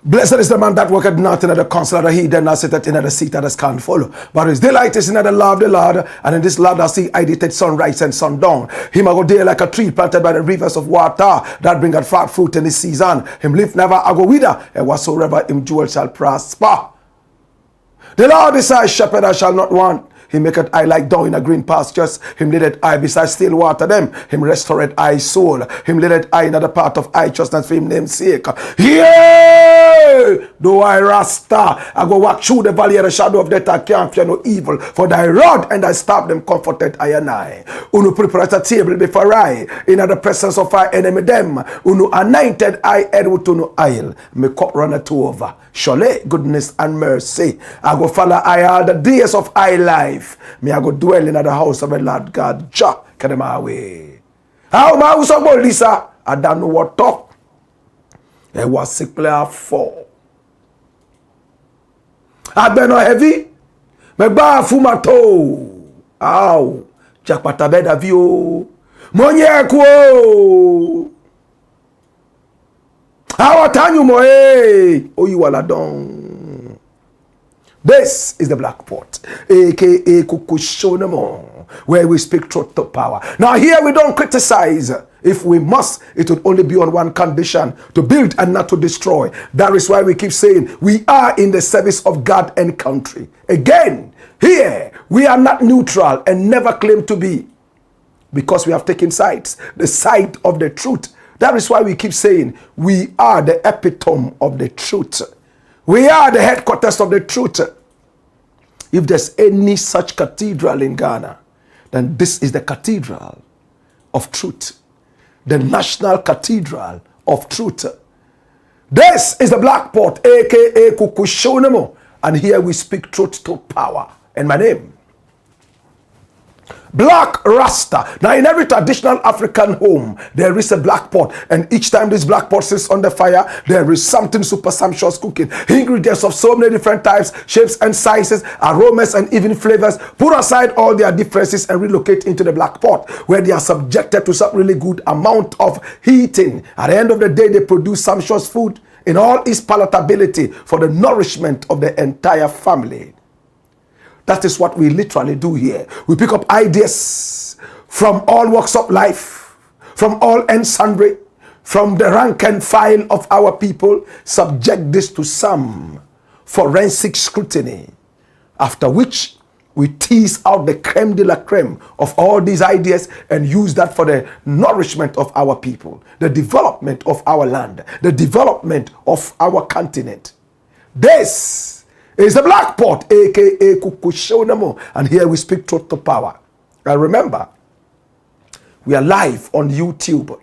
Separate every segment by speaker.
Speaker 1: Blessed is the man that worketh not in the counsel of the heathen, nor sitteth in the seat of the scornful. But his delight is in the law of the Lord, and in this law does he hide sunrise and sundown. Him I go there like a tree planted by the rivers of water, that bringeth forth fruit in his season. Him live never I go wither, and whatsoever him jewel shall prosper. The Lord is thy shepherd, I shall not want. He maketh I like down in a green pastures. Him leadeth I beside still water them. Him restoreth I soul. Him leadeth I in the path of righteousness for him name's sake. Yea! Though I Rasta, I go walk through the valley of the shadow of death, I can't fear no evil. For thy rod and thy staff them comforted I and I. Unu prepare a table before I, in the presence of our enemy them. Unu anointed I head with unu oil. Me cup runneth over. Surely goodness and mercy I go follow I all the days of I life. Me I go dwell in the house of the Lord God. Jah, get them away. How my house of Lisa? I don't know what talk. It was sickly for. I been no heavy. Me bafu my toe. Ow. Jack patabed avio. Monye ko. How atanyu mo eh? Oh, you all done. This is the Black Pot, aka Kukushonamo, where we speak truth to power. Now here we don't criticize. If we must, it would only be on one condition: to build and not to destroy. That is why we keep saying we are in the service of God and country. Again, here we are not neutral and never claim to be, because we have taken sides, the side of the truth. That is why we keep saying we are the epitome of the truth. We are the headquarters of the truth. If there's any such cathedral in Ghana, then this is the cathedral of truth. The national cathedral of truth. This is the Black Pot, aka Kukushonamo. And here we speak truth to power. And my name, Black Rasta. Now in every traditional African home, there is a black pot. And each time this black pot sits on the fire, there is something super sumptuous cooking. Ingredients of so many different types, shapes and sizes, aromas and even flavors. Put aside all their differences and relocate into the black pot, where they are subjected to some really good amount of heating. At the end of the day, they produce sumptuous food in all its palatability for the nourishment of the entire family. That is what we literally do here. We pick up ideas from all walks of life, from all and sundry, from the rank and file of our people, subject this to some forensic scrutiny, after which we tease out the creme de la creme of all these ideas and use that for the nourishment of our people, the development of our land, the development of our continent. This is the Black Pot, aka Kukushonamo, and here we speak truth to power. And remember, we are live on YouTube.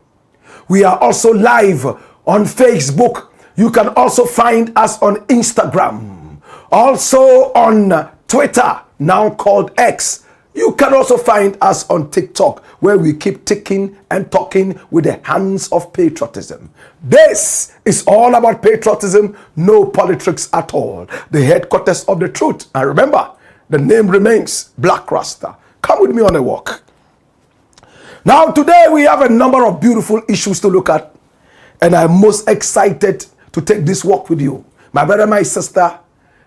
Speaker 1: We are also live on Facebook. You can also find us on Instagram, also on Twitter, now called X. You can also find us on TikTok, where we keep ticking and talking with the hands of patriotism. This is all about patriotism, no politics at all. The headquarters of the truth. And remember, the name remains Black Rasta. Come with me on a walk. Now today we have a number of beautiful issues to look at, and I'm most excited to take this walk with you. My brother, my sister,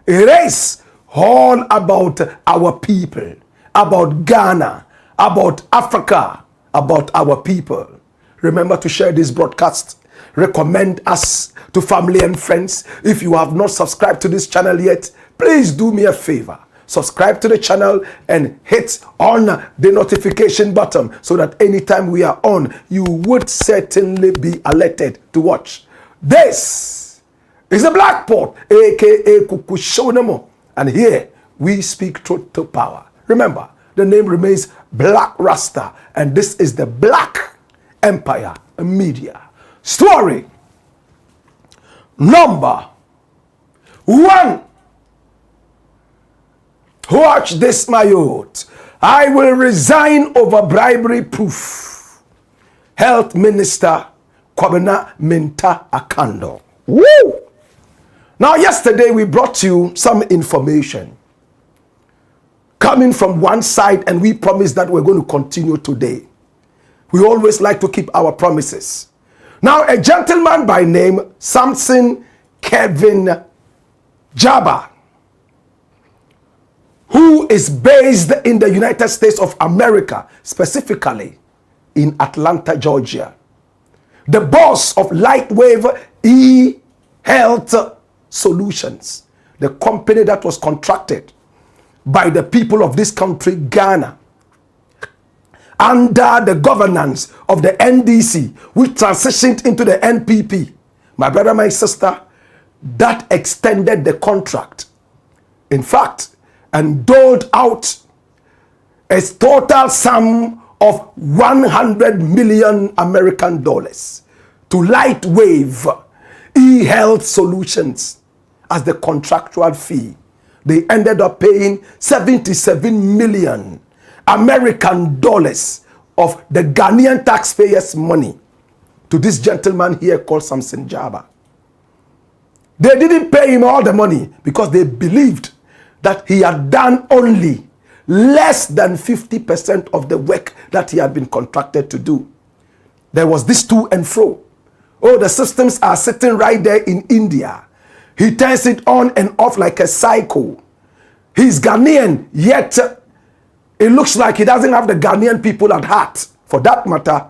Speaker 1: it is all about our people, about Ghana, about Africa, about our people. Remember to share this broadcast. Recommend us to family and friends. If you have not subscribed to this channel yet, please do me a favor. Subscribe to the channel and hit on the notification button so that anytime we are on, you would certainly be alerted to watch. This is the Blakk Pot, aka Kukushonamo, and here we speak truth to power. Remember, the name remains Blakk Rasta, and this is the Blakk Empire Media. Story number 1. Watch this, my youth. I will resign over bribery proof. Health Minister Kwabena AKANDOH. Woo! Now, yesterday we brought you some information coming from one side, and we promised that we're going to continue today. We always like to keep our promises. Now, a gentleman by name Samson Kevin Jabba, who is based in the United States of America, specifically in Atlanta, Georgia, the boss of Lightwave e-Health Solutions, the company that was contracted by the people of this country, Ghana, under the governance of the NDC, which transitioned into the NPP. My brother, my sister, that extended the contract. In fact, and doled out a total sum of 100 million American dollars to Lightwave e-Health Solutions as the contractual fee. They ended up paying 77 million American dollars of the Ghanaian taxpayers' money to this gentleman here called Samson Jabba. They didn't pay him all the money because they believed that he had done only less than 50% of the work that he had been contracted to do. There was this to and fro. Oh, the systems are sitting right there in India. He turns it on and off like a psycho. He's Ghanaian, yet it looks like he doesn't have the Ghanaian people at heart. For that matter,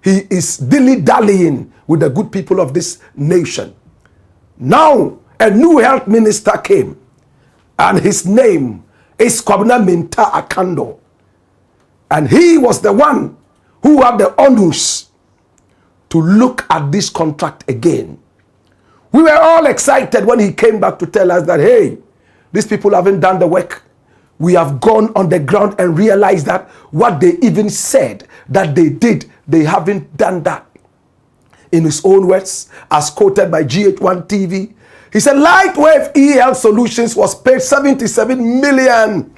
Speaker 1: he is dilly-dallying with the good people of this nation. Now, a new health minister came, and his name is Kwabena AKANDOH. And he was the one who had the onus to look at this contract again. We were all excited when he came back to tell us that, hey, these people haven't done the work. We have gone on the ground and realized that what they even said that they did, they haven't done that. In his own words, as quoted by GH1 TV, he said Lightwave e-Health Solutions was paid $77 million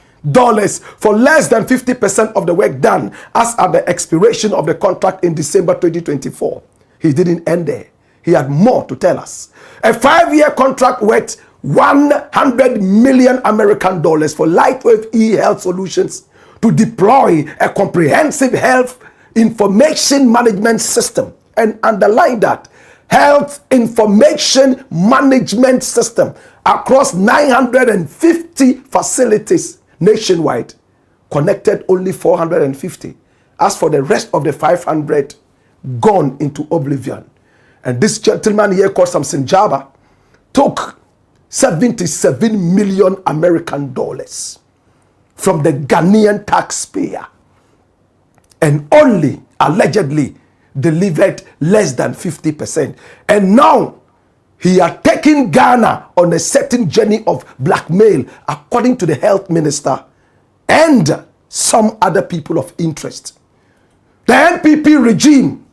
Speaker 1: for less than 50% of the work done as at the expiration of the contract in December 2024. He didn't end there. He had more to tell us. A 5-year contract worth 100 million American dollars for Lightwave e-Health Solutions to deploy a comprehensive health information management system. And underline that, health information management system across 950 facilities nationwide. Connected only 450. As for the rest of the 500, gone into oblivion. And this gentleman here called Samson Jabba took 77 million American dollars from the Ghanaian taxpayer and only allegedly delivered less than 50%. And now he had taken Ghana on a certain journey of blackmail, according to the health minister and some other people of interest. The NPP regime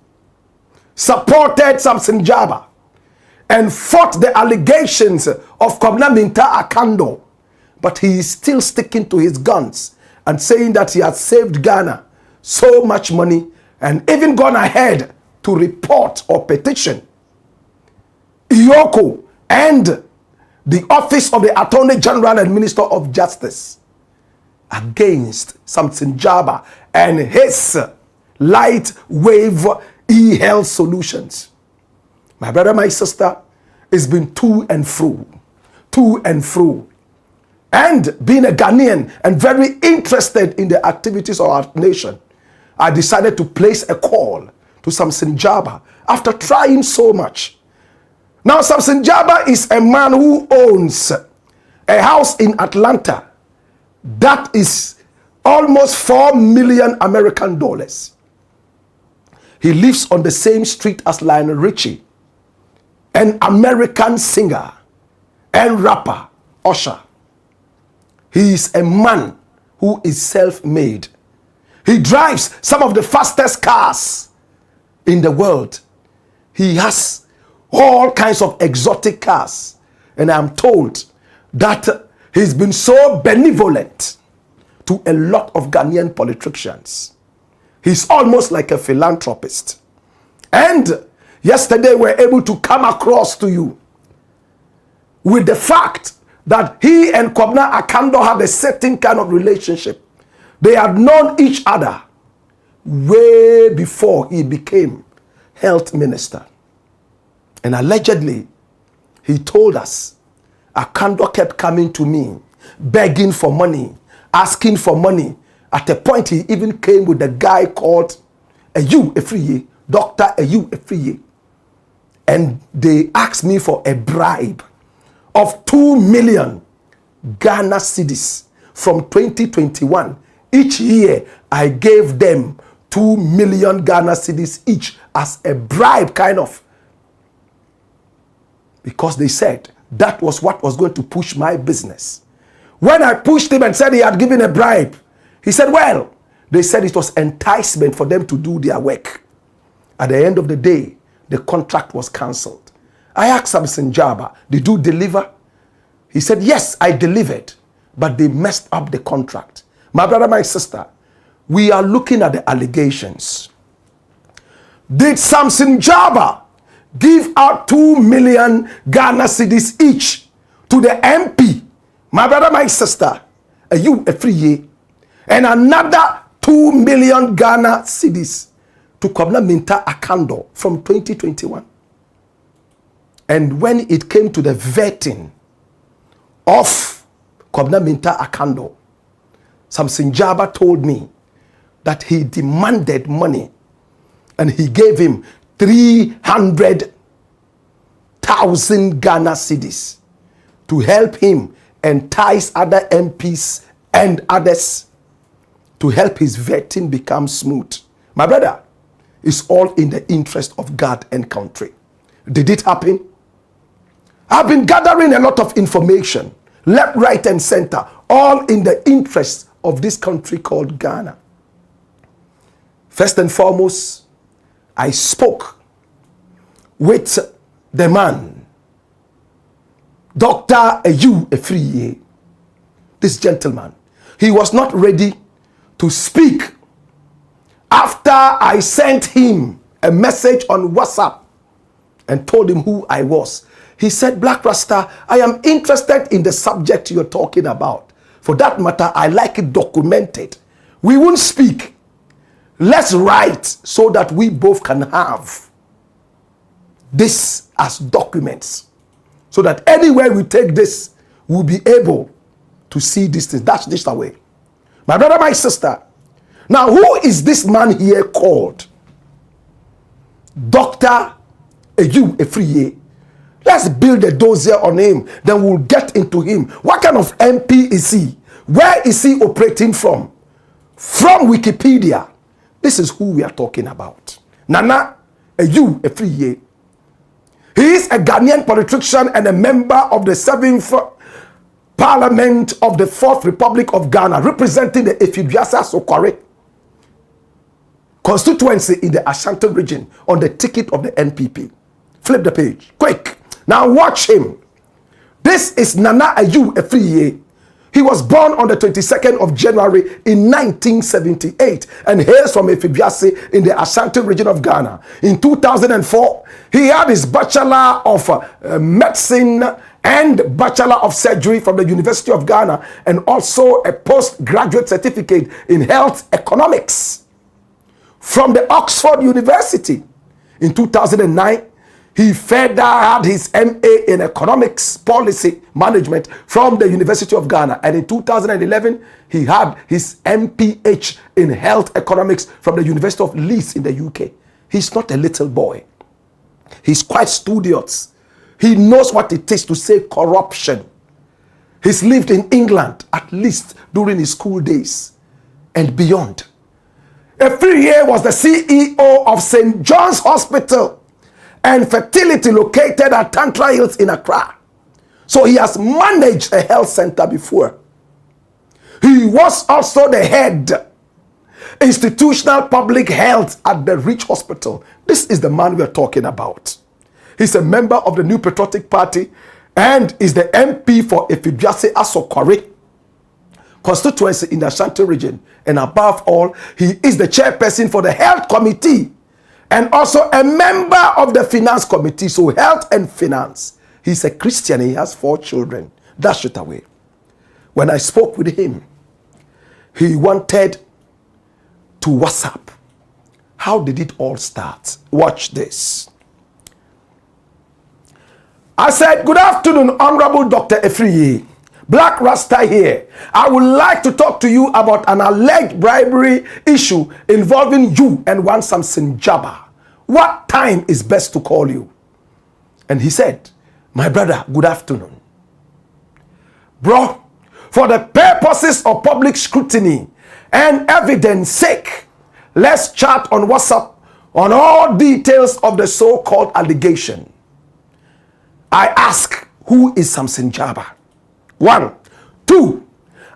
Speaker 1: supported Samson Jabba and fought the allegations of Kwabena AKANDOH, but he is still sticking to his guns and saying that he has saved Ghana so much money and even gone ahead to report or petition Iyoko and the Office of the Attorney General and Minister of Justice against Samson Jabba and his Lightwave e-Health Solutions. My brother, my sister, it's been to and fro. And being a Ghanaian and very interested in the activities of our nation, I decided to place a call to Samson Jabba after trying so much. Now, Samson Jabba is a man who owns a house in Atlanta that is almost $4 million American dollars. He lives on the same street as Lionel Richie, an American singer and rapper, Usher. He is a man who is self-made. He drives some of the fastest cars in the world. He has all kinds of exotic cars. And I'm told that he's been so benevolent to a lot of Ghanaian politicians. He's almost like a philanthropist. And yesterday we were able to come across to you with the fact that he and Kwabena AKANDOH had a certain kind of relationship. They had known each other way before he became health minister. And allegedly, he told us, AKANDOH kept coming to me, begging for money, asking for money. At a point, he even came with a guy called Ayu Efriye, Dr. Ayu Efriye. And they asked me for a bribe of 2 million Ghana cedis from 2021. Each year, I gave them 2 million Ghana cedis each as a bribe, kind of. Because they said that was what was going to push my business. When I pushed him and said he had given a bribe, he said, well, they said it was enticement for them to do their work. At the end of the day, the contract was cancelled. I asked Samson Jaba, did you deliver? He said, yes, I delivered, but they messed up the contract. My brother, my sister, we are looking at the allegations. Did Samson Jaba give out 2 million Ghana cedis each to the MP? My brother, my sister, Ayu Efriye, and another 2 million Ghana cedis to Kwabena AKANDOH from 2021. And when it came to the vetting of Kwabena AKANDOH, Samson Jaba told me that he demanded money and he gave him 300,000 Ghana cedis to help him entice other MPs and others to help his vetting become smooth. My brother, it's all in the interest of God and country. Did it happen? I've been gathering a lot of information, left, right, and center, all in the interest of this country called Ghana. First and foremost, I spoke with the man, Dr. Ayu Efriye. This gentleman, he was not ready to speak after I sent him a message on WhatsApp and told him who I was. He said, Blakk Rasta, I am interested in the subject you're talking about. For that matter, I like it documented. We won't speak. Let's write so that we both can have this as documents. So that anywhere we take this, we'll be able to see this thing. That's this away. My brother, my sister. Now, who is this man here called? Dr. Ayu Efriye. Let's build a dossier on him. Then we'll get into him. What kind of MP is he? Where is he operating from? From Wikipedia. This is who we are talking about. Nana Ayu Efriye. He is a Ghanaian politician and a member of the 7th Parliament of the 4th Republic of Ghana, representing the Efibiasa Sokware constituency in the Ashanti region on the ticket of the NPP. Flip the page, quick. Now watch him. This is Nana Ayu Efriye. He was born on the 22nd of January in 1978 and hails from Efibiase in the Ashanti region of Ghana. In 2004, he had his Bachelor of Medicine and Bachelor of Surgery from the University of Ghana and also a postgraduate certificate in health economics from the Oxford University. In 2009, he further had his MA in Economics Policy Management from the University of Ghana. And in 2011, he had his MPH in Health Economics from the University of Leeds in the UK. He's not a little boy. He's quite studious. He knows what it takes to say corruption. He's lived in England, at least during his school days and beyond. Efriye was the CEO of St. John's Hospital and Fertility located at Tantra Hills in Accra. So he has managed a health center before. He was also the head institutional public health at the Rich Hospital. This is the man we are talking about. He's a member of the New Patriotic Party and is the MP for Efibiase Asokore constituency in the Ashanti region. And above all, he is the chairperson for the Health Committee and also a member of the Finance Committee. So health and finance. He's a Christian. He has 4 children. Dash it away. When I spoke with him, he wanted to WhatsApp. How did it all start? Watch this. I said, good afternoon, Honorable Dr. Efriye. Blakk Rasta here. I would like to talk to you about an alleged bribery issue involving you and one Samson Jabba. What time is best to call you? And he said, my brother, good afternoon. Bro, for the purposes of public scrutiny and evidence sake, let's chat on WhatsApp on all details of the so-called allegation. I ask, who is Samson Jabba? 1. 2.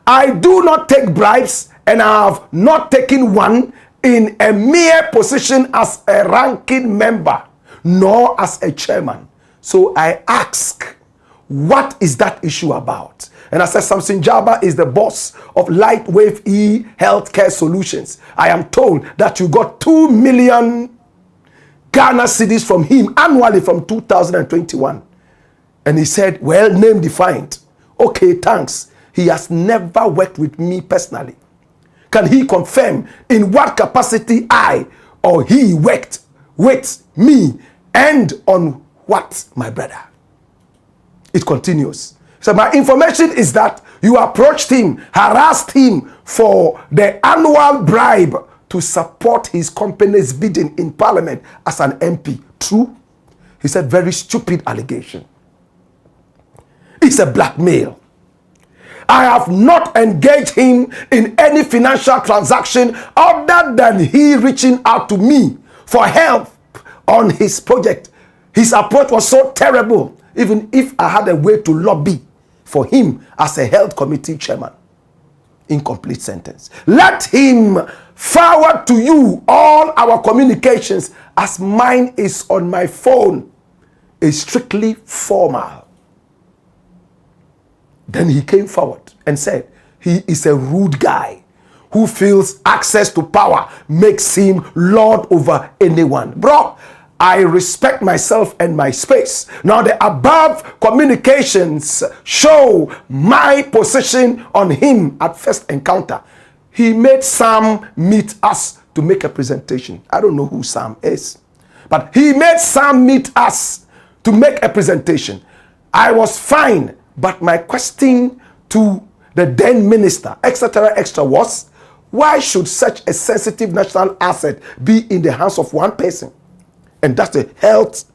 Speaker 1: I do not take bribes and I have not taken one in a mere position as a ranking member, nor as a chairman. So I ask, what is that issue about? And I said, Samson Jabba is the boss of Lightwave E Healthcare Solutions. I am told that you got 2 million Ghana cedis from him annually from 2021. And he said, well, name defined. Okay, thanks. He has never worked with me personally. Can he confirm in what capacity I or he worked with me and on what, my brother? It continues. So my information is that you approached him, harassed him for the annual bribe to support his company's bidding in parliament as an MP. True? He said, very stupid allegation. It's a blackmail. I have not engaged him in any financial transaction other than he reaching out to me for help on his project. His approach was so terrible, even if I had a way to lobby for him as a health committee chairman. Incomplete sentence. Let him forward to you all our communications as mine is on my phone. It's strictly formal. Then he came forward and said, he is a rude guy who feels access to power makes him lord over anyone. Bro, I respect myself and my space. Now the above communications show my position on him at first encounter. He made Sam meet us to make a presentation. I don't know who Sam is, but he made Sam meet us to make a presentation. I was fine. But my question to the then minister, etc., was, why should such a sensitive national asset be in the hands of one person? And that's the health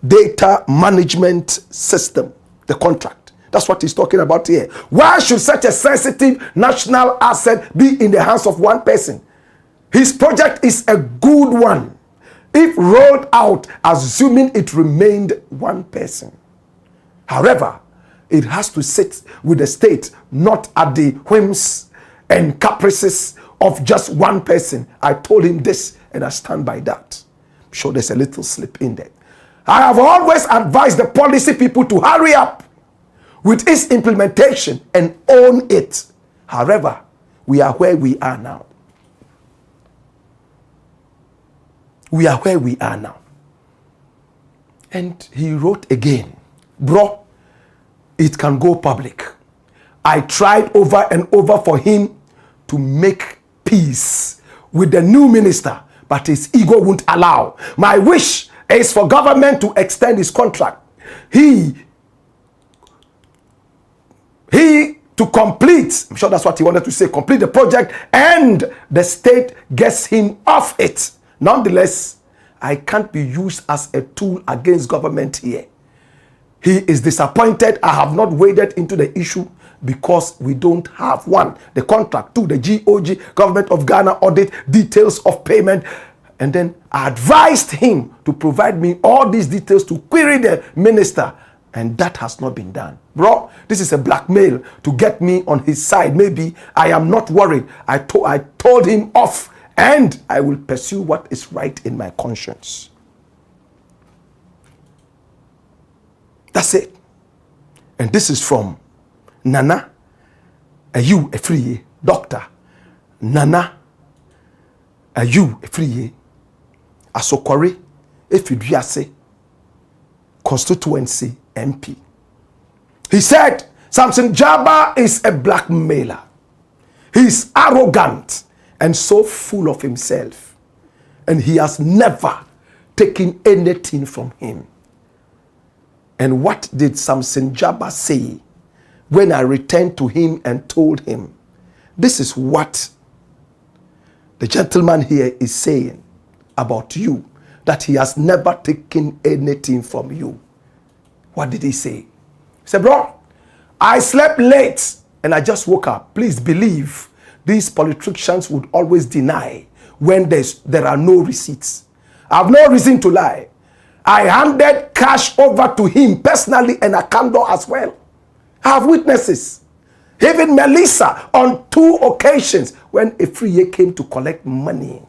Speaker 1: data management system, the contract. That's what he's talking about here. Why should such a sensitive national asset be in the hands of one person? His project is a good one, if rolled out, assuming it remained one person. However, it has to sit with the state, not at the whims and caprices of just one person. I told him this, and I stand by that. I'm sure there's a little slip in there. I have always advised the policy people to hurry up with its implementation and own it. However, we are where we are now. We are where we are now. And he wrote again, bro, it can go public. I tried over and over for him to make peace with the new minister, but his ego won't allow. My wish is for government to extend his contract. He to complete, I'm sure that's what he wanted to say, complete the project, and the state gets him off it. Nonetheless, I can't be used as a tool against government here. He is disappointed I have not waded into the issue because we don't have, one, the contract, two, the GOG, Government of Ghana audit, details of payment. And then I advised him to provide me all these details to query the minister. And that has not been done. Bro, this is a blackmail to get me on his side. Maybe I am not worried. I told him off, and I will pursue what is right in my conscience. That's it. And this is from Nana Ayu Efriye, Doctor Nana Ayu Efriye, Asokore Efiduase, constituency MP. He said Samson Jaba is a blackmailer. He's arrogant and so full of himself, and he has never taken anything from him. And what did Samson Jaba say when I returned to him and told him, this is what the gentleman here is saying about you, that he has never taken anything from you? What did he say? He said, bro, I slept late and I just woke up. Please believe these politicians would always deny when there are no receipts. I have no reason to lie. I handed cash over to him personally and AKANDOH as well. I have witnesses. Even Melissa on 2 occasions when Efriye came to collect money.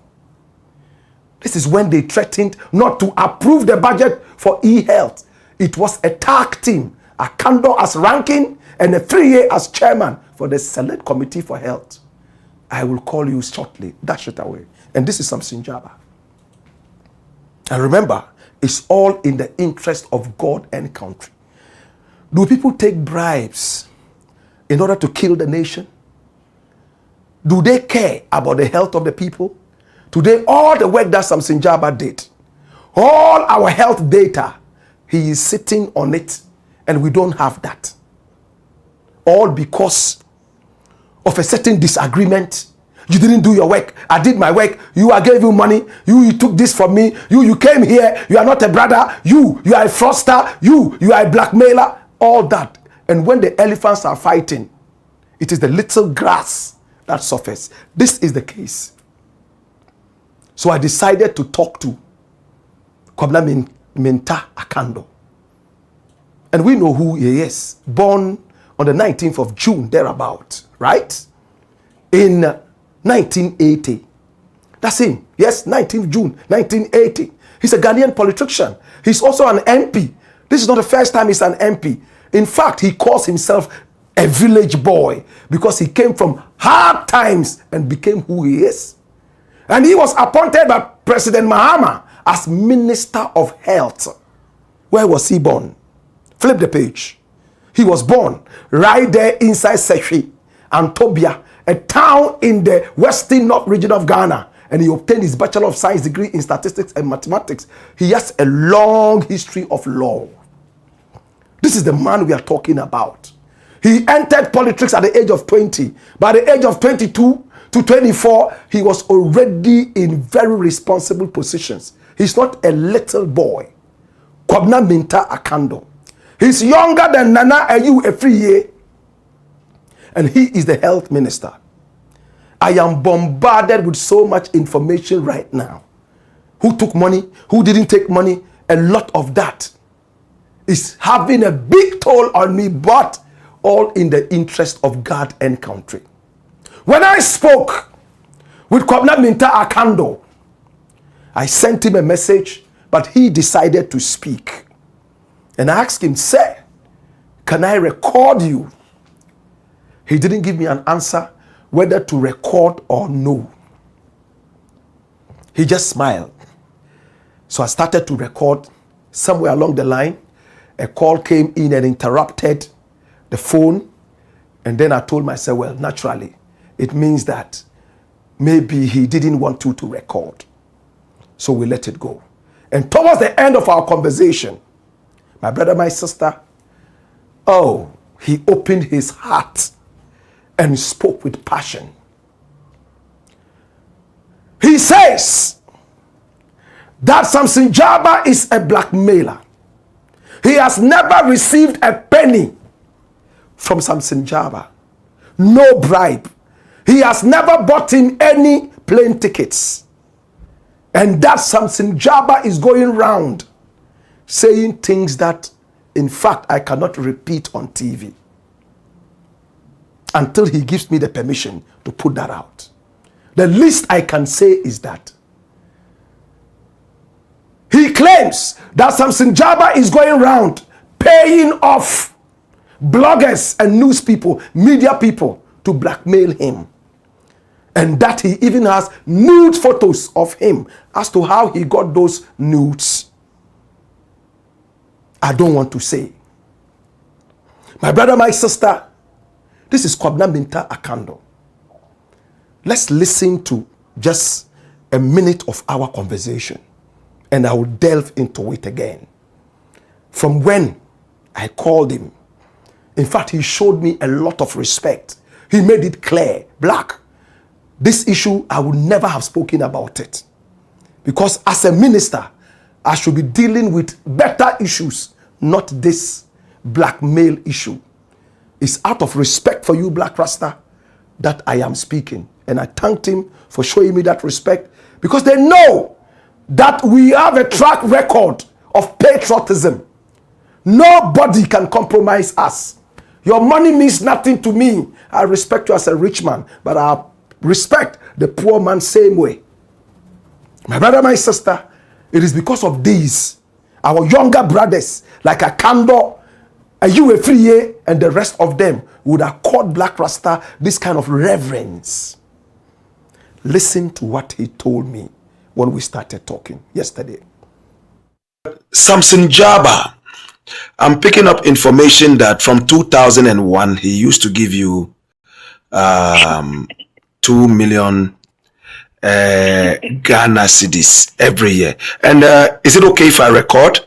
Speaker 1: This is when they threatened not to approve the budget for e-health. It was a tag team. AKANDOH as ranking and Efriye as chairman for the Select Committee for Health. I will call you shortly. Dash it away. And this is Samson Jaba. And remember, it's all in the interest of God and country. Do people take bribes in order to kill the nation? Do they care about the health of the people? Today, all the work that Samson Jaba did, all our health data, he is sitting on it, and we don't have that. All because of a certain disagreement. You didn't do your work. I did my work. I gave you money. You took this from me. You came here. You are not a brother. You are a fraudster. You are a blackmailer. All that. And when the elephants are fighting, it is the little grass that suffers. This is the case. So I decided to talk to Kwabena Mintah AKANDOH. And we know who he is. Born on the 19th of June, thereabout, right? In 1980. That's him. Yes, 19th June, 1980. He's a Ghanaian politician. He's also an MP. This is not the first time he's an MP. In fact, he calls himself a village boy because he came from hard times and became who he is. And he was appointed by President Mahama as Minister of Health. Where was he born? Flip the page. He was born right there inside Sekhi, Antobia, a town in the western north region of Ghana. And he obtained his Bachelor of Science degree in Statistics and Mathematics. He has a long history of law. This is the man we are talking about. He entered politics at the age of 20. By the age of 22 to 24, he was already in very responsible positions. He's not a little boy. Kwabena Mintah AKANDOH. He's younger than Nana Ayu Efriye, and he is the health minister. I am bombarded with so much information right now. Who took money? Who didn't take money? A lot of that is having a big toll on me, but all in the interest of God and country. When I spoke with Kwabena Mintah AKANDOH, I sent him a message, but he decided to speak. And I asked him, sir, can I record you? He didn't give me an answer whether to record or no. He just smiled. So I started to record. Somewhere along the line, a call came in and interrupted the phone. And then I told myself, well, naturally, it means that maybe he didn't want to record. So we let it go. And towards the end of our conversation, my brother, my sister, oh, he opened his heart and spoke with passion. He says that Samson Jaba is a blackmailer. He has never received a penny from Samson Jaba. No bribe. He has never bought him any plane tickets. And that Samson Jaba is going round saying things that, in fact, I cannot repeat on TV until he gives me the permission to put that out. The least I can say is that he claims that Samson Jaba is going round paying off bloggers and news people, media people, to blackmail him. And that he even has nude photos of him. As to how he got those nudes, I don't want to say. My brother, my sister, this is Kwabena Minta AKANDOH. Let's listen to just a minute of our conversation, and I will delve into it again. From when I called him, in fact, he showed me a lot of respect. He made it clear, Blakk, this issue, I would never have spoken about it. Because as a minister, I should be dealing with better issues, not this blackmail issue. It's out of respect for you, Blakk Rasta, that I am speaking. And I thanked him for showing me that respect, because they know that we have a track record of patriotism. Nobody can compromise us. Your money means nothing to me. I respect you as a rich man, but I respect the poor man same way. My brother, my sister, it is because of these, our younger brothers, like AKANDOH, AGYABENG, and the rest of them, would accord Blakk Rasta this kind of reverence. Listen to what he told me when we started talking yesterday.
Speaker 2: Samson Jaba, I'm picking up information that from 2001, he used to give you 2 million Ghana cedis every year. And is it okay if I record?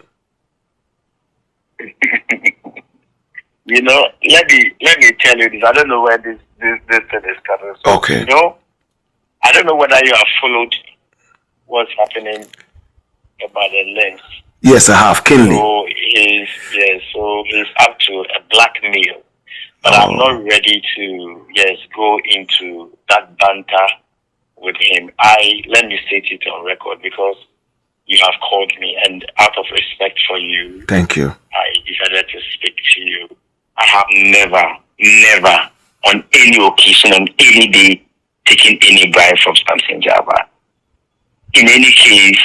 Speaker 3: You know, let me tell you this. I don't know where this thing is coming from.
Speaker 2: Okay.
Speaker 3: You know, I don't know whether you have followed what's happening about the lens.
Speaker 2: Yes, I have. Keenly.
Speaker 3: So he's up to a blackmail. But I'm not ready to go into that banter with him. Let me state it on record, because you have called me, and out of respect for you,
Speaker 2: thank you,
Speaker 3: I decided to speak to you. I have never on any occasion, on any day, taken any bribe from Samson Jaba. In any case,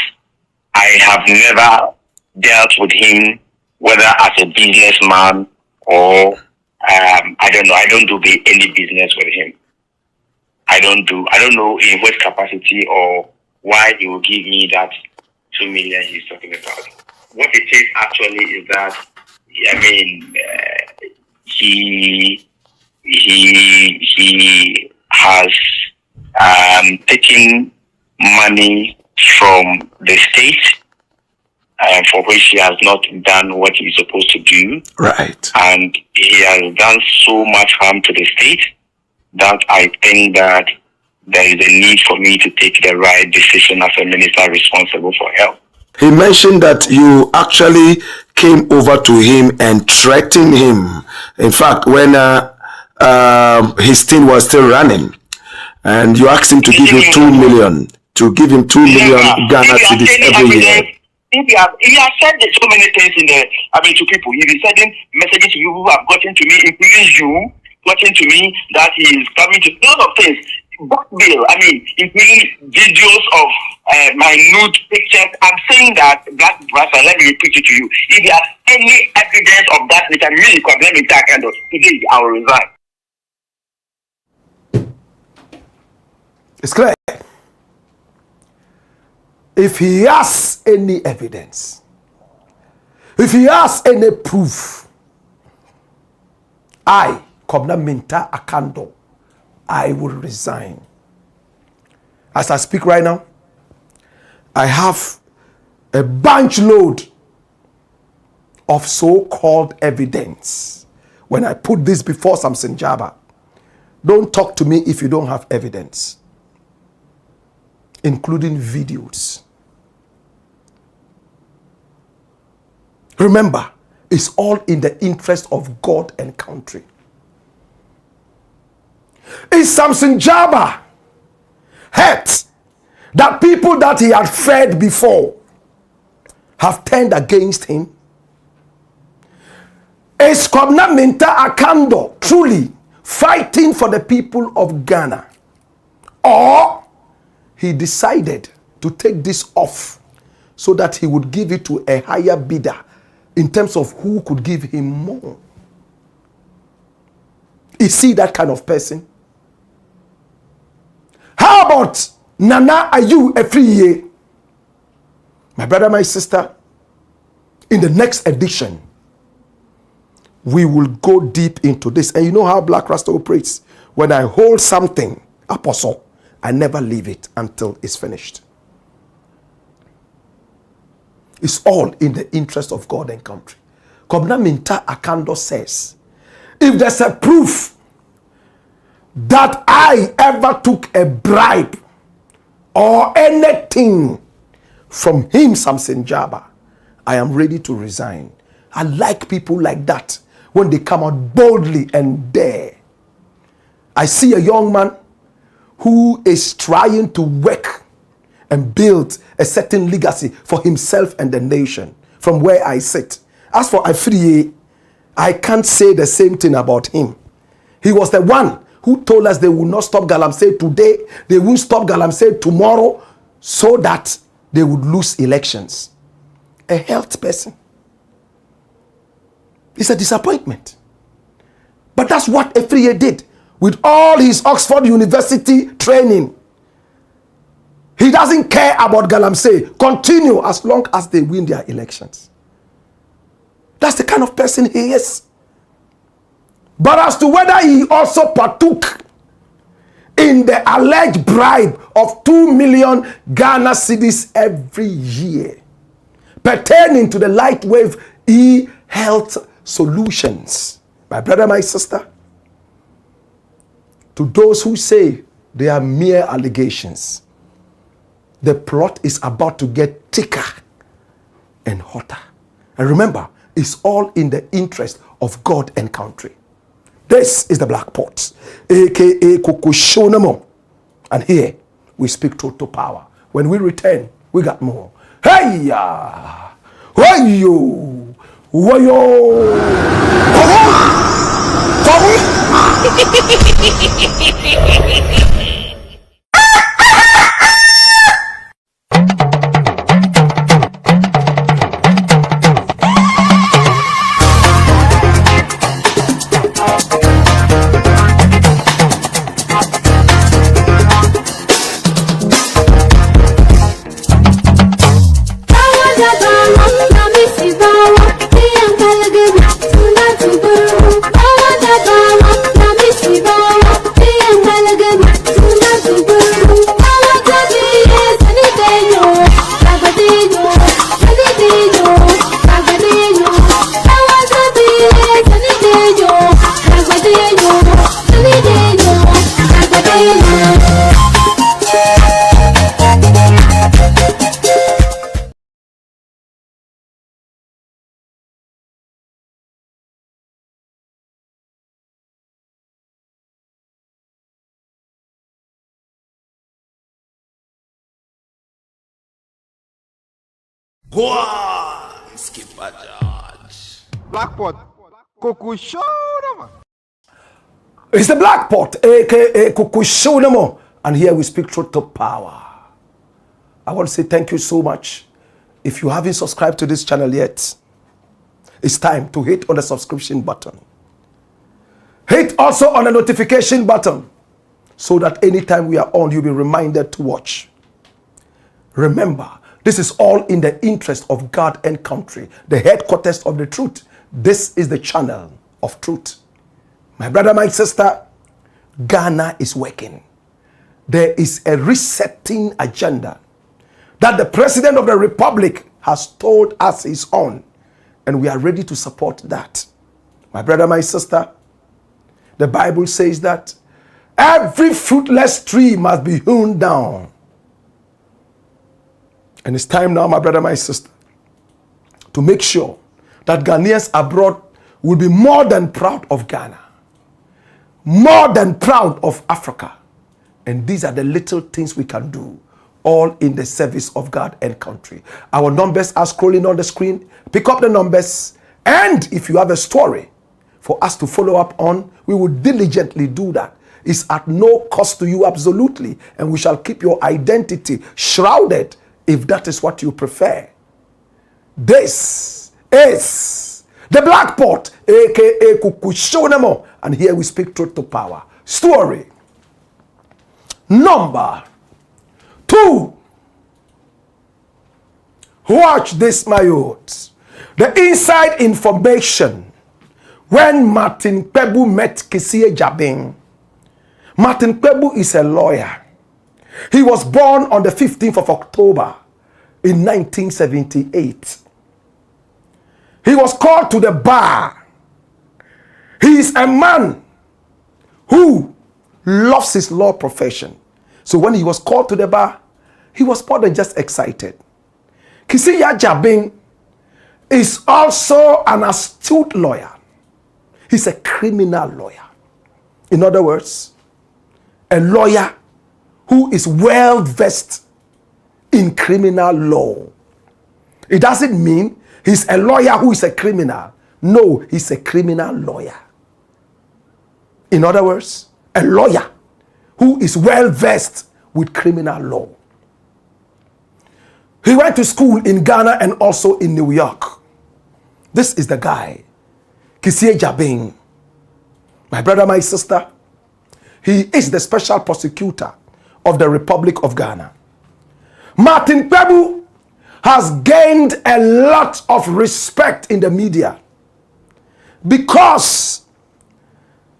Speaker 3: I have never dealt with him, whether as a businessman or I don't know. I don't do any business with him. I don't know in what capacity or why he will give me that 2 million he's talking about. What it is actually is that, I mean, he has taken money from the state for which he has not done what he's supposed to do.
Speaker 2: Right.
Speaker 3: And he has done so much harm to the state that I think that there is a need for me to take the right decision as a minister responsible for health.
Speaker 2: He mentioned that you actually came over to him and threatened him. In fact, when his team was still running, and you asked him to give you 2 million, Ghana cedis every year.
Speaker 3: He has said so many things to people. He is sending messages to you who have gotten to me, including you, gotten to me that he is coming to a lot of things. Blackmail, including videos of my nude pictures. I'm saying that, Blakk, let me repeat it to you. If you have any evidence of that, we can really condemn it. Today, I will resign.
Speaker 1: It's clear. If he has any evidence, if he has any proof, I, Kwabena Minta AKANDOH, I will resign. As I speak right now, I have a bunch load of so-called evidence. When I put this before Samson Jaba, don't talk to me if you don't have evidence, including videos. Remember, it's all in the interest of God and country. Is Samson Jaba hurt that people that he had fed before have turned against him? Is Kwabena Minta AKANDOH truly fighting for the people of Ghana? Or he decided to take this off so that he would give it to a higher bidder in terms of who could give him more? Is he that kind of person? How about Nana Ayu Efriye? My brother, my sister, in the next edition, we will go deep into this. And you know how Black Rasta operates. When I hold something, apostle, I never leave it until it's finished. It's all in the interest of God and country. Kwabena Minta AKANDOH says, if there's a proof that I ever took a bribe or anything from him, Samson Jaba, I am ready to resign. I like people like that when they come out boldly and dare. I see a young man who is trying to work and build a certain legacy for himself and the nation from where I sit. As for Afriye, I can't say the same thing about him. He was the one who told us they will not stop Galamsey today, they will stop Galamsey tomorrow, so that they would lose elections. A health person. It's a disappointment. But that's what Afriye did with all his Oxford University training. He doesn't care about Galamsey. Continue as long as they win their elections. That's the kind of person he is. But as to whether he also partook in the alleged bribe of 2 million Ghana cedis every year pertaining to the Lightwave e-health solutions, my brother, my sister, to those who say they are mere allegations, the plot is about to get thicker and hotter. And remember, it's all in the interest of God and country. This is the Black Pot, aka Kukushonamo. And here we speak total power. When we return, we got more. Hey ya! Wayo! Wayo!
Speaker 4: Skipper George. Black Pot. Kukushonamo.
Speaker 1: It's the Black Pot, aka Kukushonamo. And here we speak truth to power. I want to say thank you so much. If you haven't subscribed to this channel yet, it's time to hit on the subscription button. Hit also on the notification button so that anytime we are on, you'll be reminded to watch. Remember, this is all in the interest of God and country, the headquarters of the truth. This is the channel of truth. My brother, my sister, Ghana is working. There is a resetting agenda that the President of the Republic has told us is on, and we are ready to support that. My brother, my sister, the Bible says that every fruitless tree must be hewn down. And it's time now, my brother, my sister, to make sure that Ghanaians abroad will be more than proud of Ghana. more than proud of Africa. And these are the little things we can do, all in the service of God and country. Our numbers are scrolling on the screen. Pick up the numbers. And if you have a story for us to follow up on, we will diligently do that. It's at no cost to you, absolutely. And we shall keep your identity shrouded if that is what you prefer. This is the Blakk Pot, aka Kukushonemo. And here we speak truth to power. Story number 2. Watch this, my youth. The inside information when Martin KPEBU met KISSI AGYABENG. Martin KPEBU is a lawyer. He was born on the 15th of October in 1978. He was called to the bar. He is a man who loves his law profession. So when he was called to the bar, he was more than just excited. KISSI AGYABENG is also an astute lawyer. He's a criminal lawyer. In other words, a lawyer who is well versed in criminal law. It doesn't mean he's a lawyer who is a criminal. No, he's a criminal lawyer. In other words, a lawyer who is well versed with criminal law. He went to school in Ghana and also in New York. This is the guy, KISSI AGYABENG. My brother, my sister, he is the special prosecutor of the Republic of Ghana. Martin KPEBU has gained a lot of respect in the media because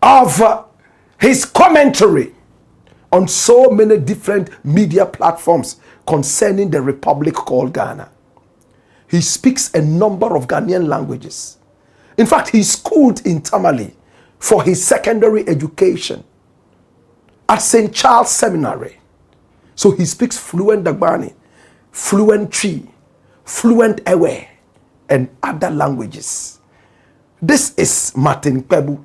Speaker 1: of his commentary on so many different media platforms concerning the republic called Ghana. He speaks a number of Ghanaian languages. In fact, he schooled in Tamale for his secondary education at St. Charles Seminary. So he speaks fluent Dagbani, fluent Twi, fluent Ewe, and other languages. This is Martin KPEBU.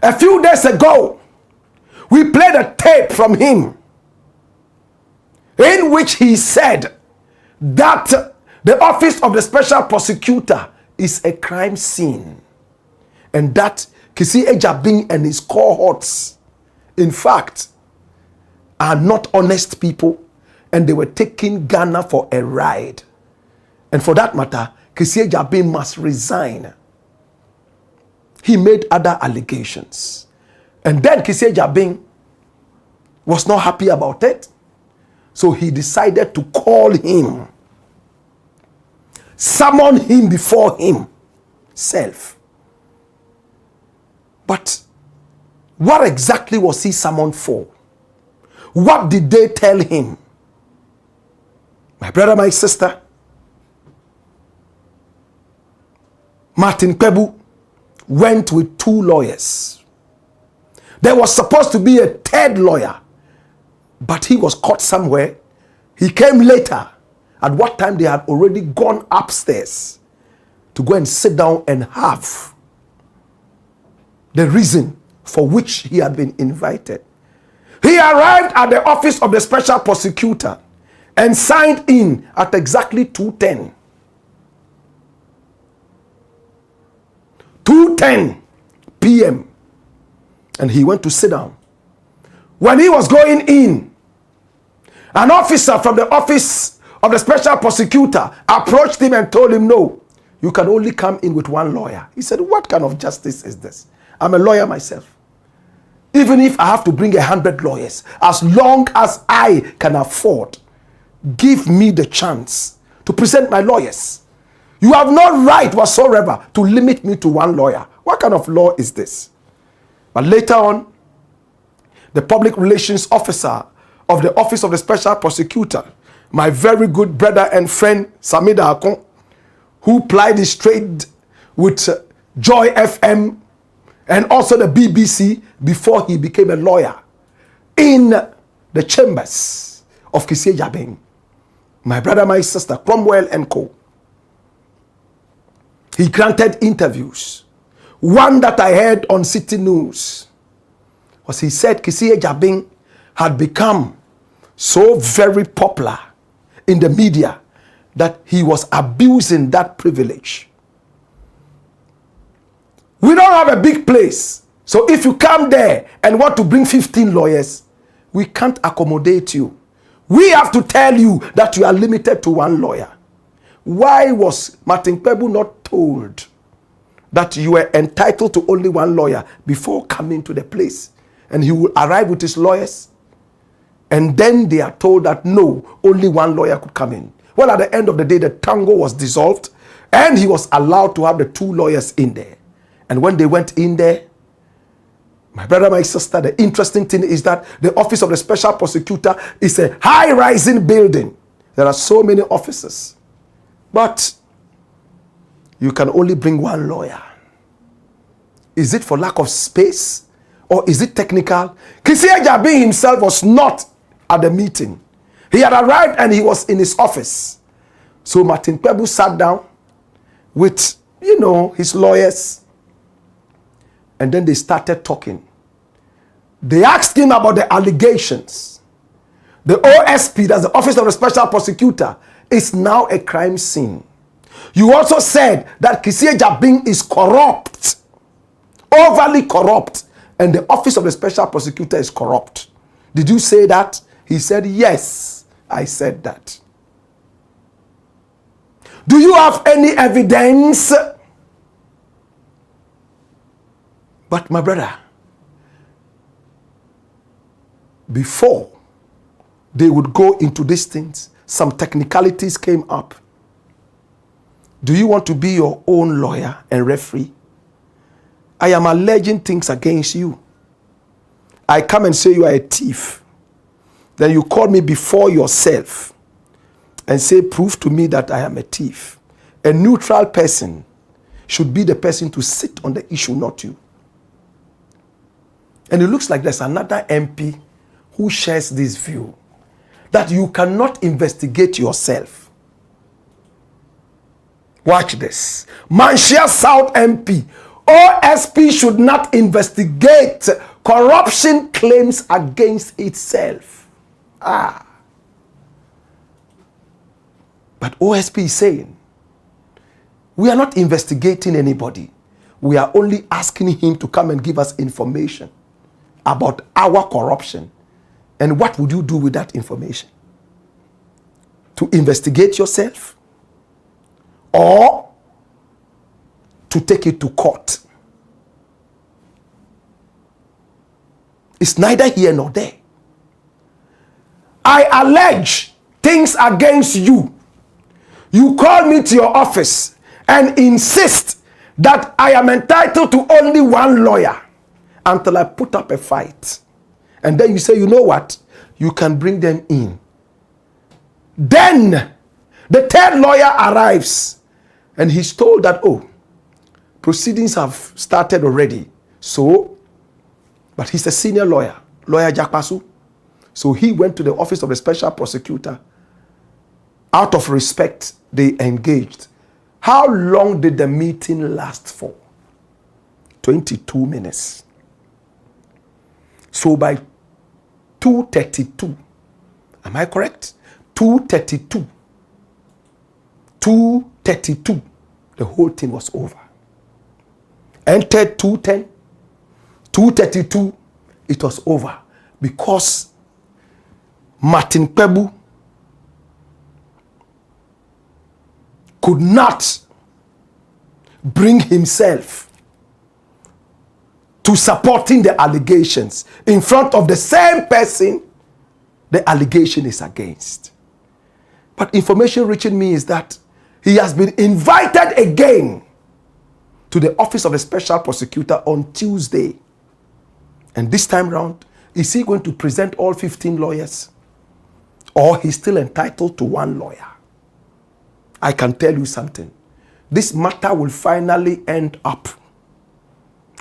Speaker 1: A few days ago, we played a tape from him in which he said that the office of the special prosecutor is a crime scene and that KISSI AGYABENG and his cohorts, in fact, are not honest people and they were taking Ghana for a ride. And for that matter, KISSI AGYABENG must resign. He made other allegations. And then KISSI AGYABENG was not happy about it. So he decided to call him, summon him before himself. But what exactly was he summoned for? What did they tell him? My brother, my sister, Martin KPEBU went with 2 lawyers. There was supposed to be a 3rd lawyer, but he was caught somewhere. He came later. At what time they had already gone upstairs to go and sit down and have the reason for which he had been invited. He arrived at the office of the special prosecutor and signed in at exactly 2:10. 2:10 p.m. And he went to sit down. When he was going in, an officer from the office of the special prosecutor approached him and told him, no, you can only come in with 1 lawyer. He said, what kind of justice is this? I'm a lawyer myself. Even if I have to bring 100 lawyers, as long as I can afford, give me the chance to present my lawyers. You have no right whatsoever to limit me to 1 lawyer. What kind of law is this? But later on, the public relations officer of the office of the special prosecutor, my very good brother and friend Samida Akon, who plied his trade with Joy FM and also the BBC before he became a lawyer in the chambers of KISSI AGYABENG. My brother, my sister, Cromwell and Co. He granted interviews. One that I heard on City News. was he said KISSI AGYABENG had become so very popular in the media that he was abusing that privilege. We don't have a big place. So if you come there and want to bring 15 lawyers, we can't accommodate you. We have to tell you that you are limited to one lawyer. Why was Martin KPEBU not told that you were entitled to only one lawyer before coming to the place? And he will arrive with his lawyers. And then they are told that no, only one lawyer could come in. Well, at the end of the day, the tango was dissolved and he was allowed to have the 2 lawyers in there. And when they went in there, my brother, my sister, the interesting thing is that the office of the special prosecutor is a high-rising building. There are so many offices. But you can only bring one lawyer. Is it for lack of space? Or is it technical? KISSI AGYABENG himself was not at the meeting. He had arrived and he was in his office. So Martin KPEBU sat down with, his lawyers. And then they started talking. They asked him about the allegations. The OSP, that's the Office of the Special Prosecutor, is now a crime scene. You also said that KISSI AGYABENG is corrupt, overly corrupt, and the Office of the Special Prosecutor is corrupt. Did you say that? He said, yes, I said that. Do you have any evidence? But my brother, before they would go into these things, some technicalities came up. Do you want to be your own lawyer and referee? I am alleging things against you. I come and say you are a thief. Then you call me before yourself and say, prove to me that I am a thief. A neutral person should be the person to sit on the issue, not you. And it looks like there's another MP who shares this view, that you cannot investigate yourself. Watch this. Manchester South MP, OSP should not investigate corruption claims against itself. But OSP is saying, we are not investigating anybody. We are only asking him to come and give us information about our corruption. And what would you do with that information? To investigate yourself? Or to take it to court? It's neither here nor there. I allege things against you. You call me to your office and insist that I am entitled to only one lawyer until I put up a fight. And then you say, you know what? You can bring them in. Then the 3rd lawyer arrives and he's told that, oh, proceedings have started already. So, but he's a senior lawyer, Lawyer Jakpasu. So he went to the office of the special prosecutor. Out of respect, they engaged. How long did the meeting last for? 22 minutes. So by 2:32, am I correct? 2:32, the whole thing was over. Entered 2:10, 2:32, it was over. Because Martin KPEBU could not bring himself to supporting the allegations in front of the same person the allegation is against. But information reaching me is that he has been invited again to the office of the special prosecutor on Tuesday. And this time round, is he going to present all 15 lawyers? Or he's still entitled to one lawyer? I can tell you something. This matter will finally end up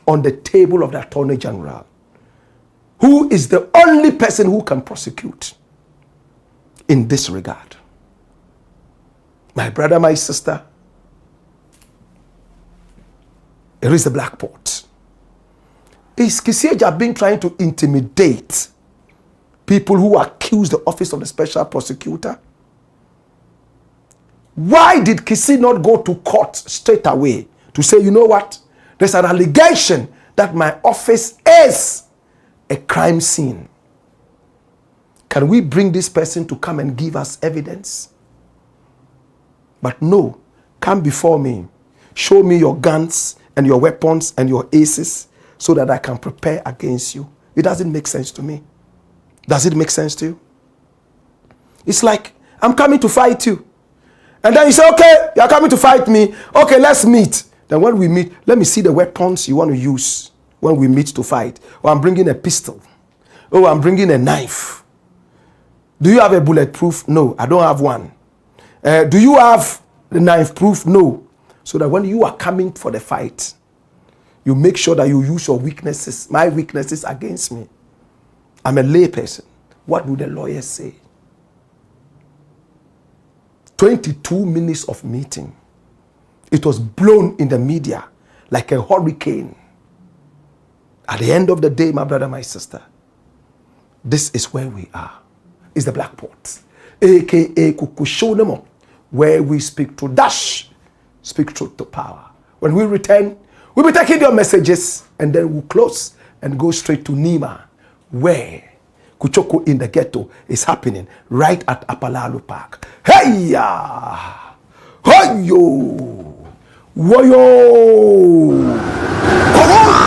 Speaker 1: on the table of the Attorney General, who is the only person who can prosecute in this regard. My brother, my sister, it is the Black Port. Is KISSI AGYABENG trying to intimidate people who accuse the office of the special prosecutor? Why did KISSI not go to court straight away to say, you know what? There's an allegation that my office is a crime scene. Can we bring this person to come and give us evidence? But no, come before me. Show me your guns and your weapons and your aces so that I can prepare against you. It doesn't make sense to me. Does it make sense to you? It's like, I'm coming to fight you. And then you say, okay, you're coming to fight me. Okay, let's meet. Then when we meet, let me see the weapons you want to use when we meet to fight. Oh, I'm bringing a pistol. Oh, I'm bringing a knife. Do you have a bulletproof? No, I don't have one. Do you have the knife proof? No. So that when you are coming for the fight, you make sure that you use your weaknesses, my weaknesses against me. I'm a lay person. What would the lawyers say? 22 minutes of meeting. It was blown in the media like a hurricane. At the end of the day, my brother, my sister, this is where we are. It's the Blakk Pot, aka Kukushonemo, where we speak to dash, speak truth to power. When we return, we'll be taking your messages and then we'll close and go straight to Nima, where Kuchoko in the ghetto is happening right at Apalalu Park. Hey ya! Hoyo! Woyo! Kogu!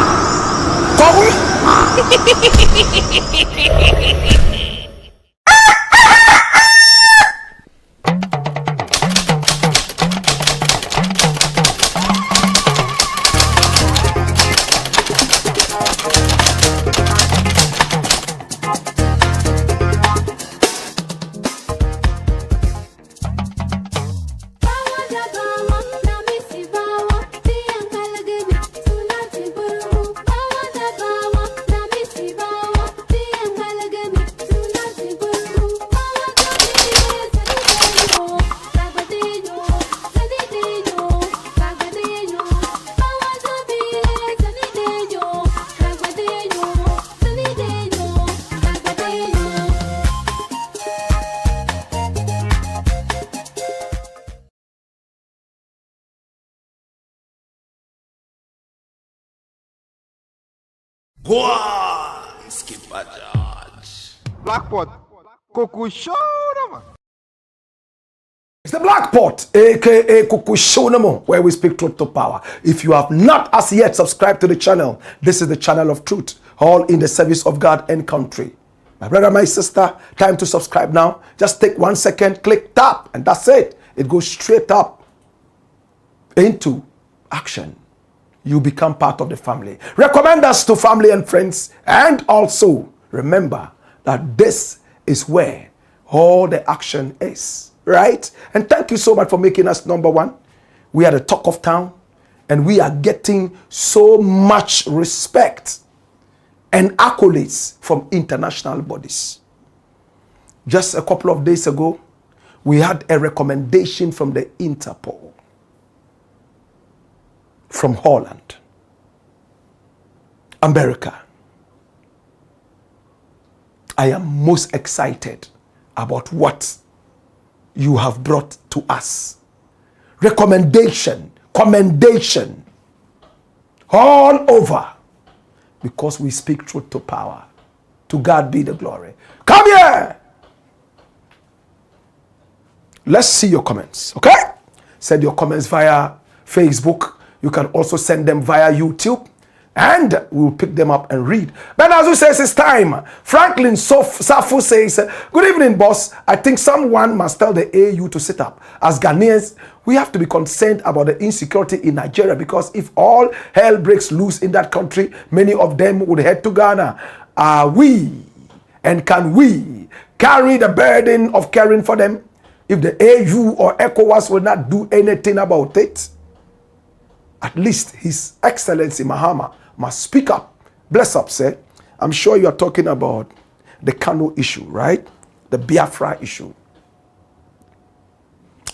Speaker 4: Blakk Pot, Kokusho, man.
Speaker 1: It's the Blakk Pot, aka Kukushonemo, where we speak truth to power. If you have not as yet subscribed to the channel, this is the channel of truth, all in the service of God and country. My brother, my sister, time to subscribe now. Just take 1 second, click tap, and that's it. It goes straight up into action. You become part of the family. Recommend us to family and friends. And also, remember that this is where all the action is. Right? And thank you so much for making us number one. We are the talk of town. And we are getting so much respect and accolades from international bodies. Just a couple of days ago, we had a recommendation from the Interpol, from Holland, America. I am most excited about what you have brought to us. Recommendation, commendation, all over, because we speak truth to power. To God be the glory. Come here. Let's see your comments, okay? Send your comments via Facebook. You can also send them via YouTube, and we'll pick them up and read. Benazu says it's time. Franklin Safu says, good evening, boss. I think someone must tell the AU to sit up. As Ghanaians, we have to be concerned about the insecurity in Nigeria, because if all hell breaks loose in that country, many of them would head to Ghana. Are we, and can we, carry the burden of caring for them if the AU or ECOWAS will not do anything about it? At least His Excellency Mahama must speak up. Bless up, sir. I'm sure you are talking about the Kano issue, right? The Biafra issue.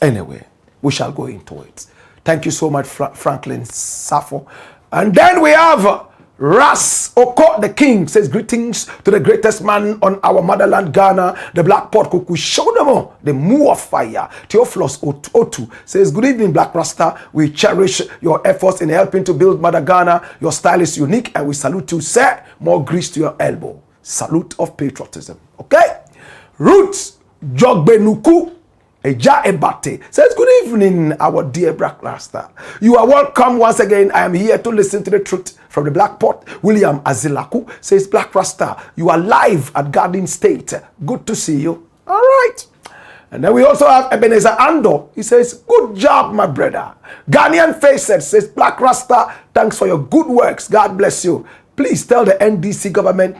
Speaker 1: Anyway, we shall go into it. Thank you so much, Franklin Safo. And then we have Ras Oko the King says greetings to the greatest man on our motherland Ghana, the Black Port Kuku Shodomo, the Moo of Fire. Theophilus Otu says good evening Black Rasta. We cherish your efforts in helping to build Mother Ghana. Your style is unique and we salute you, sir. More grease to your elbow. Salute of patriotism. Okay? Roots Jogbenuku Eja Ebate says, good evening, our dear Black Rasta. You are welcome once again. I am here to listen to the truth from the Black Port. William Azilaku says, Black Rasta, you are live at Garden State. Good to see you. All right. And then we also have Ebenezer Ando. He says, good job, my brother. Ghanaian Facet says, Black Rasta, thanks for your good works. God bless you. Please tell the NDC government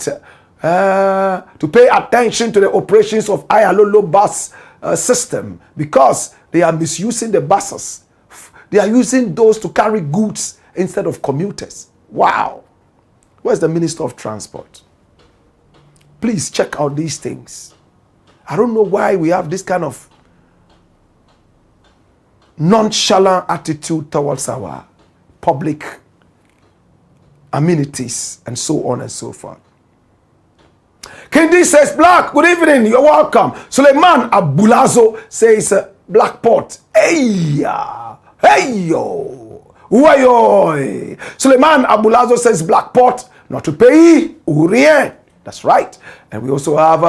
Speaker 1: to pay attention to the operations of Ayalolo bus system, because they are misusing the buses. They are using those to carry goods instead of commuters. Wow. Where's the Minister of Transport? Please check out these things. I don't know why we have this kind of nonchalant attitude towards our public amenities and so on and so forth. Kendi says, Black, good evening, you're welcome. Suleiman Abulazo says, Black Port, hey yo, who are you? Suleiman Abulazo says, Black Port, not to pay, ou rien. That's right. And we also have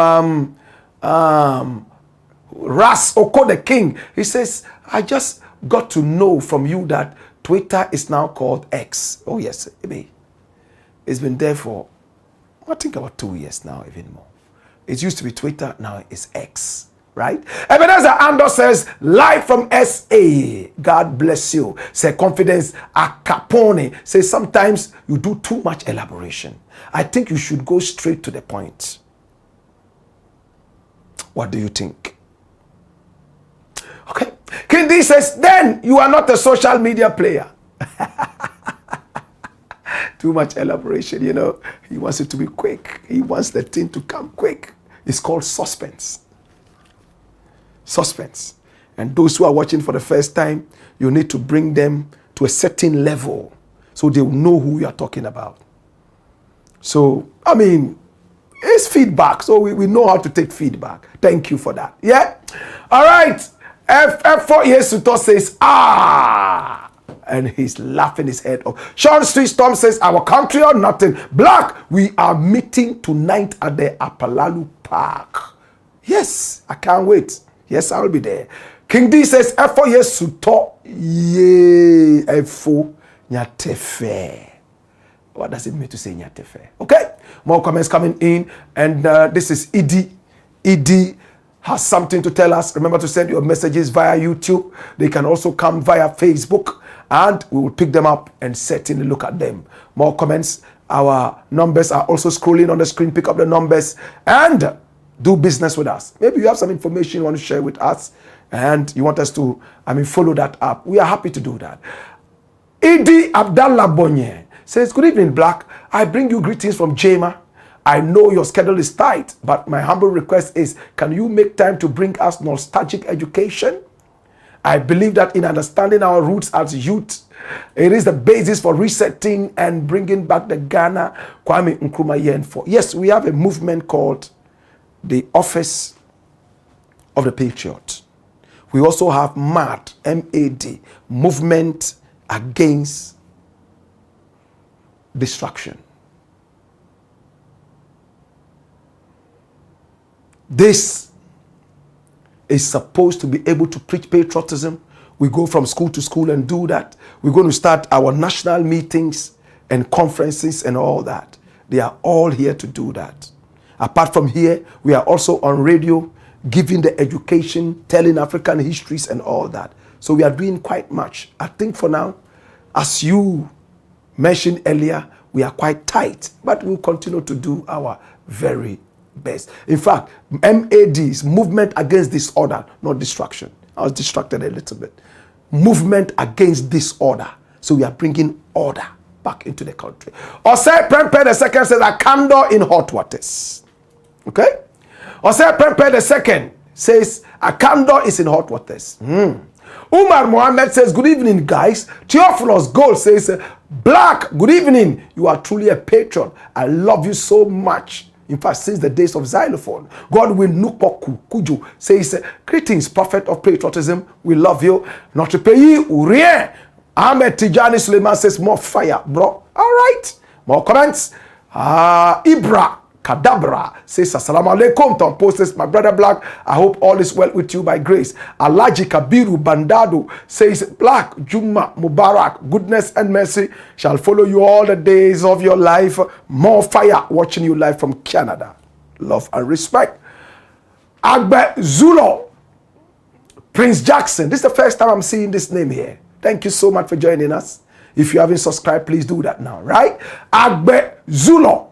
Speaker 1: Ras Oko the King. He says, I just got to know from you that Twitter is now called X. Oh yes, it's been there for, I think, about 2 years now, even more. It used to be Twitter, now it's X, right? Ebenezer Ando says, live from SA. God bless you. Say Confidence Akapone says, sometimes you do too much elaboration. I think you should go straight to the point. What do you think? Okay. Kindi says, then you are not a social media player. Too much elaboration, you know. He wants it to be quick. He wants the thing to come quick. It's called suspense. Suspense. And those who are watching for the first time, you need to bring them to a certain level so they will know who you are talking about. So, I mean, it's feedback. So we know how to take feedback. Thank you for that. Yeah? All right. F4 Yesuto says, and he's laughing his head off. Sean Street Storm says, our country or nothing. Black, we are meeting tonight at the Apalalu Park. Yes, I can't wait. Yes, I'll be there. King D says, F4 Yesuto, ye F4 nyatefe. What does it mean to say nyatefe? Okay, more comments coming in. And this is Edie. Edie has something to tell us. Remember to send your messages via YouTube. They can also come via Facebook, and we will pick them up and certainly look at them. More comments. Our numbers are also scrolling on the screen. Pick up the numbers and do business with us. Maybe you have some information you want to share with us and you want us to, follow that up. We are happy to do that. Idi Abdallah Bonnier says, good evening, Black. I bring you greetings from Jema. I know your schedule is tight, but my humble request is, can you make time to bring us nostalgic education? I believe that in understanding our roots as youth, it is the basis for resetting and bringing back the Ghana Kwame Nkrumah yearned for. Yes, we have a movement called the Office of the Patriot. We also have MAD, M-A-D, Movement Against Destruction. This is supposed to be able to preach patriotism. We go from school to school and do that. We're going to start our national meetings and conferences and all that. They are all here to do that. Apart from here, we are also on radio, giving the education, telling African histories and all that. So we are doing quite much. I think for now, as you mentioned earlier, we are quite tight, but we'll continue to do our very best. In fact, MAD is Movement Against Disorder, not Distraction. I was distracted a little bit. Movement Against Disorder. So we are bringing order back into the country. Osei Prempe the second says, AKANDOH in hot waters. Okay? Osei Prempe the second says, AKANDOH is in hot waters. Umar Mohammed says, good evening, guys. Theophilus Gold says, Blakk, good evening. You are truly a patriot. I love you so much. In fact, since the days of xylophone. Godwin Nukpoku Kuju says, greetings, prophet of patriotism. We love you. Notre pays ou rien. Ahmed Tijani Suleiman says, more fire, bro. All right. More comments. Ibra Kadabra says, Assalamu alaikum. Tom Post says, my brother Blakk, I hope all is well with you by grace. Alaji Kabiru Bandado says, Blakk, Juma Mubarak, goodness and mercy shall follow you all the days of your life. More fire, watching you live from Canada. Love and respect. Agbe Zulo, Prince Jackson. This is the first time I'm seeing this name here. Thank you so much for joining us. If you haven't subscribed, please do that now, right? Agbe Zulo.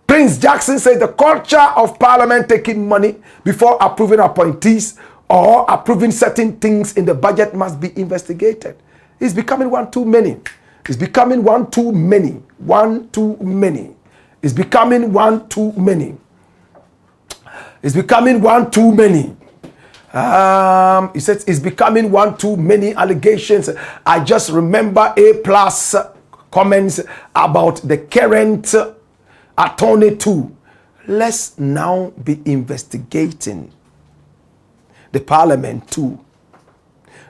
Speaker 1: Prince Jackson says the culture of parliament taking money before approving appointees or approving certain things in the budget must be investigated. It's becoming one too many. It's becoming one too many. One too many. It's becoming one too many. It's becoming one too many. He says it's becoming one too many allegations. I just remember A+ comments about the current attorney too. Let's now be investigating the parliament too.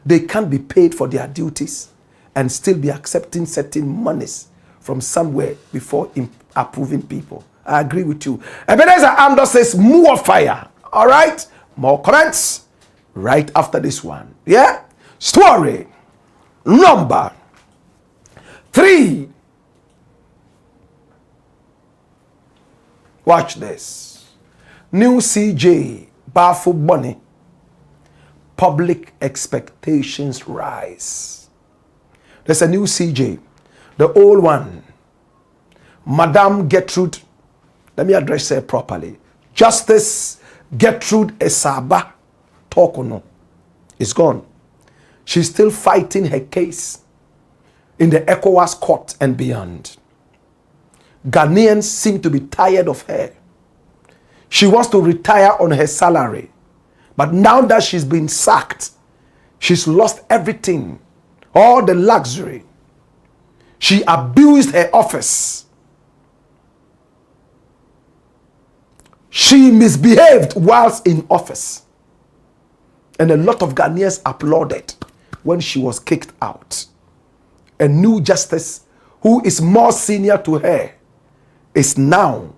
Speaker 1: They can't be paid for their duties and still be accepting certain monies from somewhere before approving people. I agree with you. Ebenezer Amdo says more fire. All right, more comments right after this one. Yeah, story number 3. Watch this. New CJ, BAFFOE-BONNIE. Public expectations rise. There's a new CJ. The old one, Madame Gertrude, let me address her properly. Justice Gertrude Esaba Tokono is gone. She's still fighting her case in the ECOWAS court and beyond. Ghanaians seem to be tired of her. She wants to retire on her salary. But now that she's been sacked, she's lost everything, all the luxury. She abused her office. She misbehaved whilst in office. And a lot of Ghanaians applauded when she was kicked out. A new justice who is more senior to her is now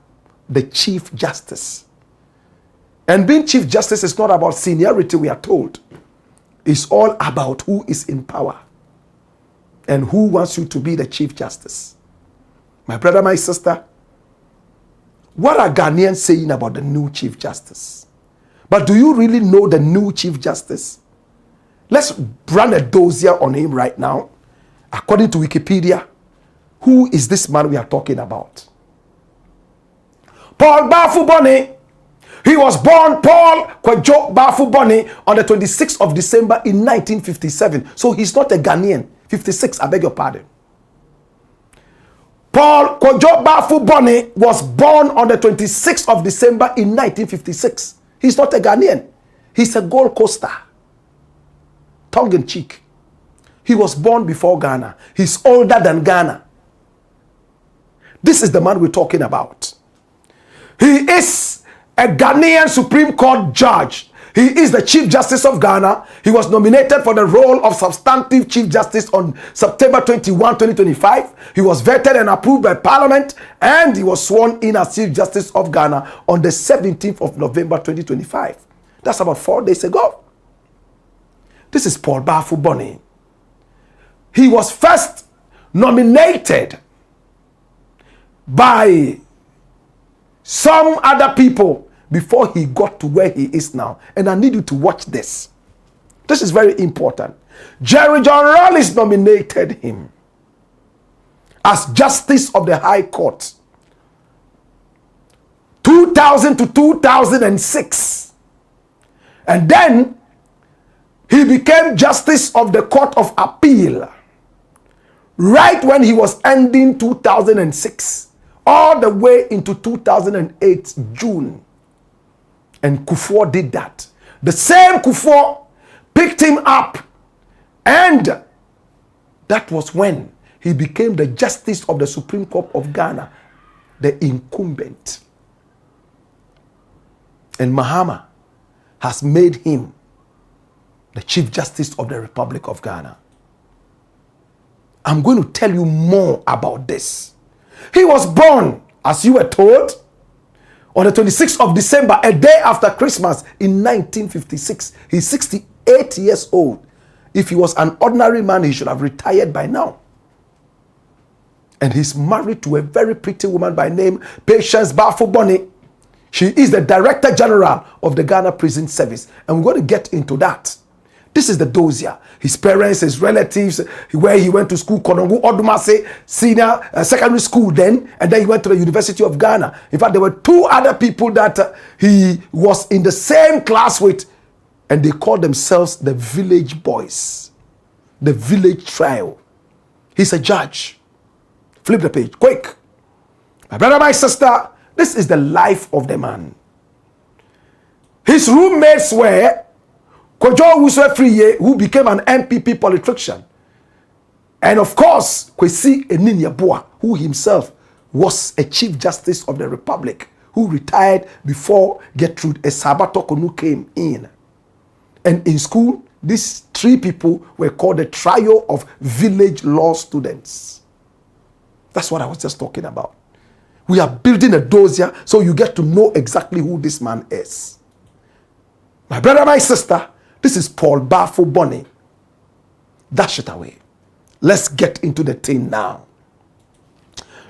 Speaker 1: the Chief Justice. And being Chief Justice is not about seniority, we are told. It's all about who is in power and who wants you to be the Chief Justice. My brother, my sister, what are Ghanaians saying about the new Chief Justice? But do you really know the new Chief Justice? Let's run a dossier on him right now. According to Wikipedia, who is this man we are talking about? Paul BAFFOE-BONNIE. He was born Paul Kwadwo BAFFOE-BONNIE on the 26th of December in 1957. So he's not a Ghanaian. 56, I beg your pardon. Paul Kwadwo BAFFOE-BONNIE was born on the 26th of December in 1956. He's not a Ghanaian. He's a Gold Coaster. Tongue in cheek. He was born before Ghana. He's older than Ghana. This is the man we're talking about. He is a Ghanaian Supreme Court judge. He is the Chief Justice of Ghana. He was nominated for the role of Substantive Chief Justice on September 21, 2025. He was vetted and approved by Parliament, and he was sworn in as Chief Justice of Ghana on the 17th of November, 2025. That's about 4 days ago. This is Paul BAFFOE-BONNIE. He was first nominated by some other people before he got to where he is now. And I need you to watch this. This is very important. Jerry John Rawlings nominated him as Justice of the High Court 2000 to 2006. And then he became Justice of the Court of Appeal right when he was ending 2006. All the way into 2008 June. And Kufuor did that. The same Kufuor picked him up And that was when he became the Justice of the Supreme Court of Ghana, the incumbent. And Mahama has made him the Chief Justice of the Republic of Ghana. I'm going to tell you more about this. He was born, as you were told, on the 26th of December, a day after Christmas in 1956. He's 68 years old. If he was an ordinary man, he should have retired by now. And he's married to a very pretty woman by name Patience BAFFOE-BONNIE. She is the Director General of the Ghana Prison Service. And we're going to get into that. This is the dossier. His parents, his relatives, where he went to school, Konongo Odumase Senior Secondary School then, and then he went to the University of Ghana. In fact, there were two other people that he was in the same class with, and they called themselves the Village Boys, the Village Trio. He's a judge. Flip the page, quick. My brother, my sister, this is the life of the man. His roommates were Kojo Wuswe-Friye, who became an MPP politician. And of course, Kwesi Eninyabua, who himself was a Chief Justice of the Republic, who retired before Gertrude Esabatokonu came in. And in school, these three people were called the trio of village law students. That's what I was just talking about. We are building a dossier so you get to know exactly who this man is. My brother, my sister, this is Paul BAFFOE-BONNIE. Dash it away. Let's get into the thing now.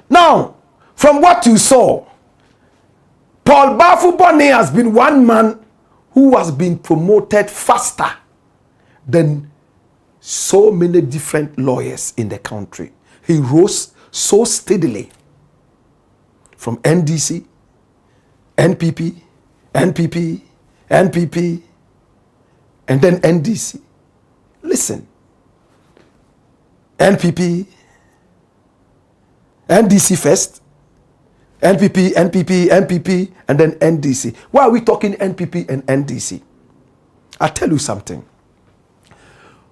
Speaker 1: Now, from what you saw, Paul BAFFOE-BONNIE has been one man who has been promoted faster than so many different lawyers in the country. He rose so steadily from NDC, NPP, NPP, NPP, and then NDC. Listen. NPP, NDC first, NPP, NPP, NPP, and then NDC. Why are we talking NPP and NDC? I'll tell you something.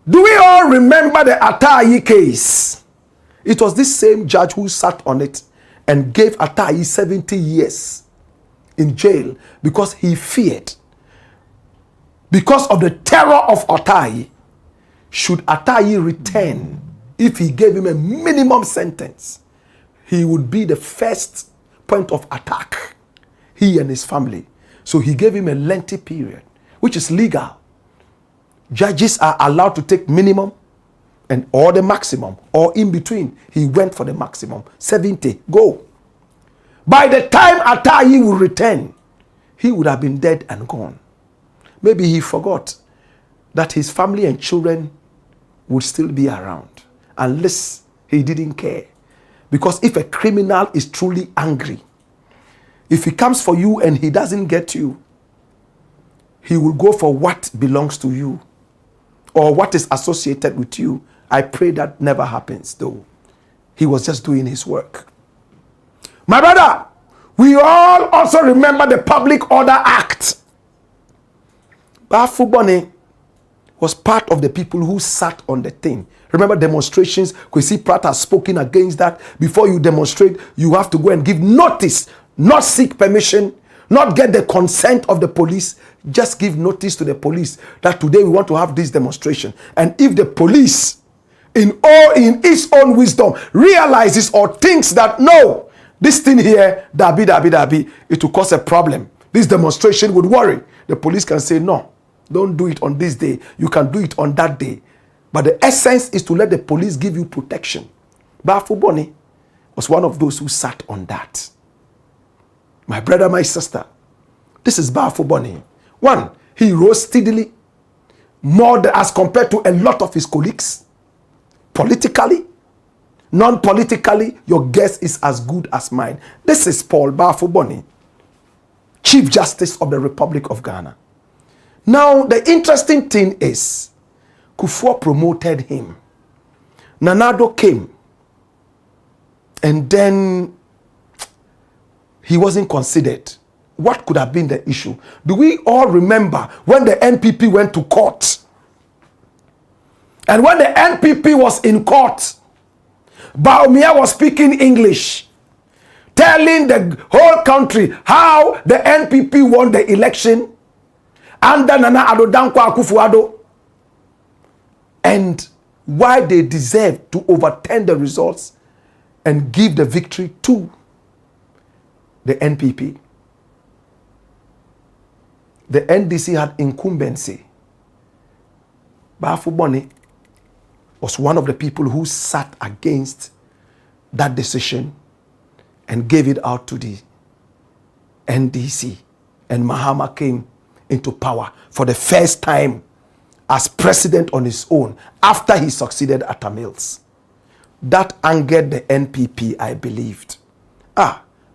Speaker 1: Do we all remember the Atayi case? It was this same judge who sat on it and gave Atayi 70 years in jail because he feared. Because of the terror of Atayi, should Atayi return, if he gave him a minimum sentence, he would be the first point of attack, he and his family. So he gave him a lengthy period, which is legal. Judges are allowed to take minimum and or the maximum, or in between. He went for the maximum, 70, go. By the time Atayi will return, he would have been dead and gone. Maybe he forgot that his family and children would still be around, unless he didn't care. Because if a criminal is truly angry, if he comes for you and he doesn't get you, he will go for what belongs to you or what is associated with you. I pray that never happens, though. He was just doing his work. My brother, we all also remember the Public Order Act. BAFFOE-BONNIE was part of the people who sat on the thing. Remember demonstrations? Kwesi Pratt has spoken against that. Before you demonstrate, you have to go and give notice, not seek permission, not get the consent of the police. Just give notice to the police that today we want to have this demonstration. And if the police, in its own wisdom, realizes or thinks that no, this thing here, dabi, it will cause a problem, this demonstration would worry, the police can say no. Don't do it on this day. You can do it on that day. But the essence is to let the police give you protection. BAFFOE-BONNIE was one of those who sat on that. My brother, my sister, this is BAFFOE-BONNIE. One, he rose steadily, more than as compared to a lot of his colleagues. Politically, non-politically, your guess is as good as mine. This is Paul BAFFOE-BONNIE, Chief Justice of the Republic of Ghana. Now, the interesting thing is, Kufuor promoted him. Nana Addo came. And then he wasn't considered. What could have been the issue? Do we all remember when the NPP went to court? And when the NPP was in court, Bawumia was speaking English, telling the whole country how the NPP won the election under Nana Addo Dankwa Akufo-Addo and why they deserve to overturn the results and give the victory to the NPP. The NDC had incumbency. BAFFOE-BONNIE was one of the people who sat against that decision and gave it out to the NDC. And Mahama came into power for the first time as president on his own after he succeeded Atta Mills. That angered the NPP, I believed.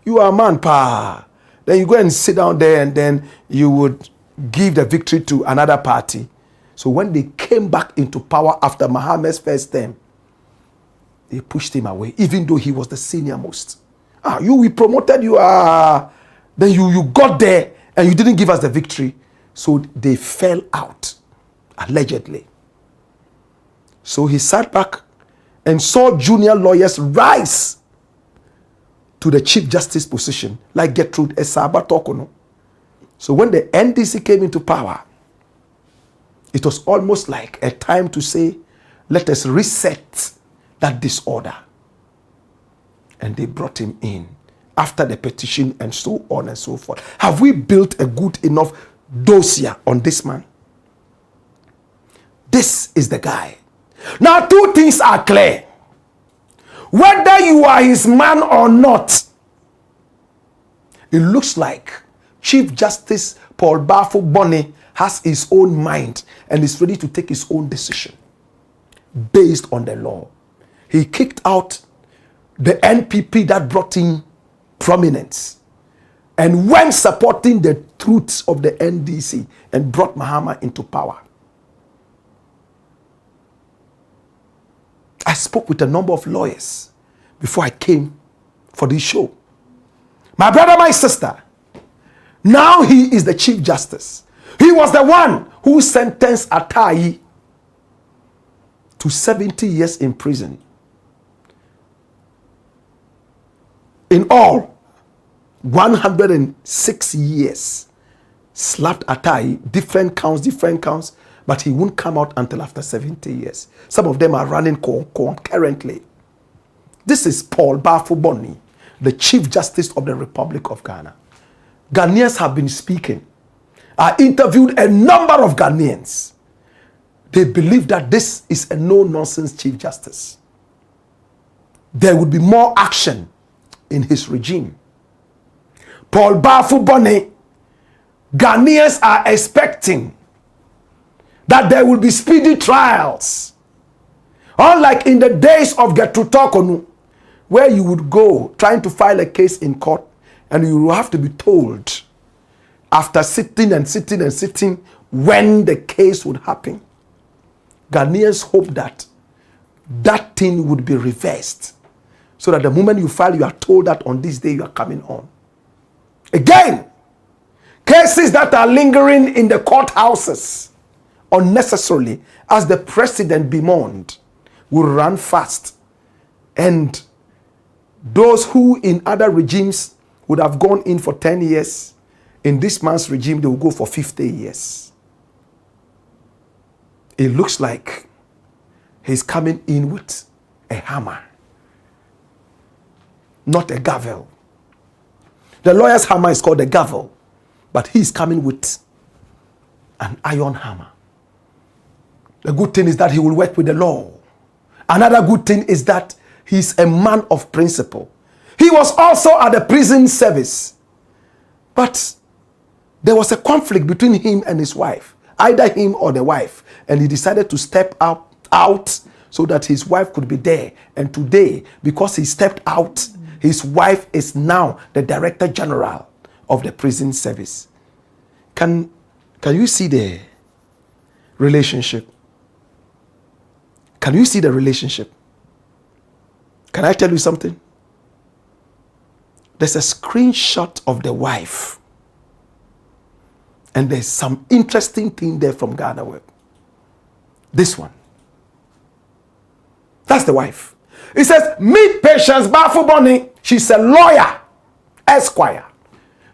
Speaker 1: You are a man, pa. Then you go and sit down there and then you would give the victory to another party. So when they came back into power after Mahama's first term, they pushed him away, even though he was the senior most. We promoted you, then you got there and you didn't give us the victory. So they fell out, allegedly. So he sat back and saw junior lawyers rise to the Chief Justice position, like Gertrude Esaba Tokono. So when the NDC came into power, it was almost like a time to say, let us reset that disorder. And they brought him in after the petition and so on and so forth. Have we built a good enough dossier on this man? This is the guy. Now, two things are clear. Whether you are his man or not, it looks like Chief Justice Paul BAFFOE-BONNIE has his own mind and is ready to take his own decision based on the law. He kicked out the NPP that brought him prominence and went supporting the truths of the NDC and brought Mahama into power. I spoke with a number of lawyers before I came for this show. My brother, my sister, now he is the Chief Justice. He was the one who sentenced Atai to 70 years in prison. In all, 106 years. Slapped Atai, different counts, but he won't come out until after 70 years. Some of them are running concurrently. This is Paul BAFFOE-BONNIE, the Chief Justice of the Republic of Ghana. Ghanaians have been speaking. I interviewed a number of Ghanaians. They believe that this is a no-nonsense Chief Justice. There would be more action in his regime. Paul BAFFOE-BONNIE, Ghanaians are expecting that there will be speedy trials. Unlike in the days of Gertrude Tokonu, where you would go trying to file a case in court and you will have to be told after sitting when the case would happen. Ghanaians hope that that thing would be reversed so that the moment you file, you are told that on this day you are coming on. Again, cases that are lingering in the courthouses unnecessarily, as the president bemoaned, will run fast. And those who in other regimes would have gone in for 10 years, in this man's regime, they will go for 50 years. It looks like he's coming in with a hammer, not a gavel. The lawyer's hammer is called a gavel, but he's coming with an iron hammer. The good thing is that he will work with the law. Another good thing is that he's a man of principle. He was also at the prison service, but there was a conflict between him and his wife, either him or the wife, and he decided to step out so that his wife could be there. And today, because he stepped out, his wife is now the Director General of the prison service. Can you see the relationship? Can you see the relationship? Can I tell you something? There's a screenshot of the wife. And there's some interesting thing there from Ghana Web. This one. That's the wife. He says, meet Patience BAFFOE-BONNIE. She's a lawyer, Esquire.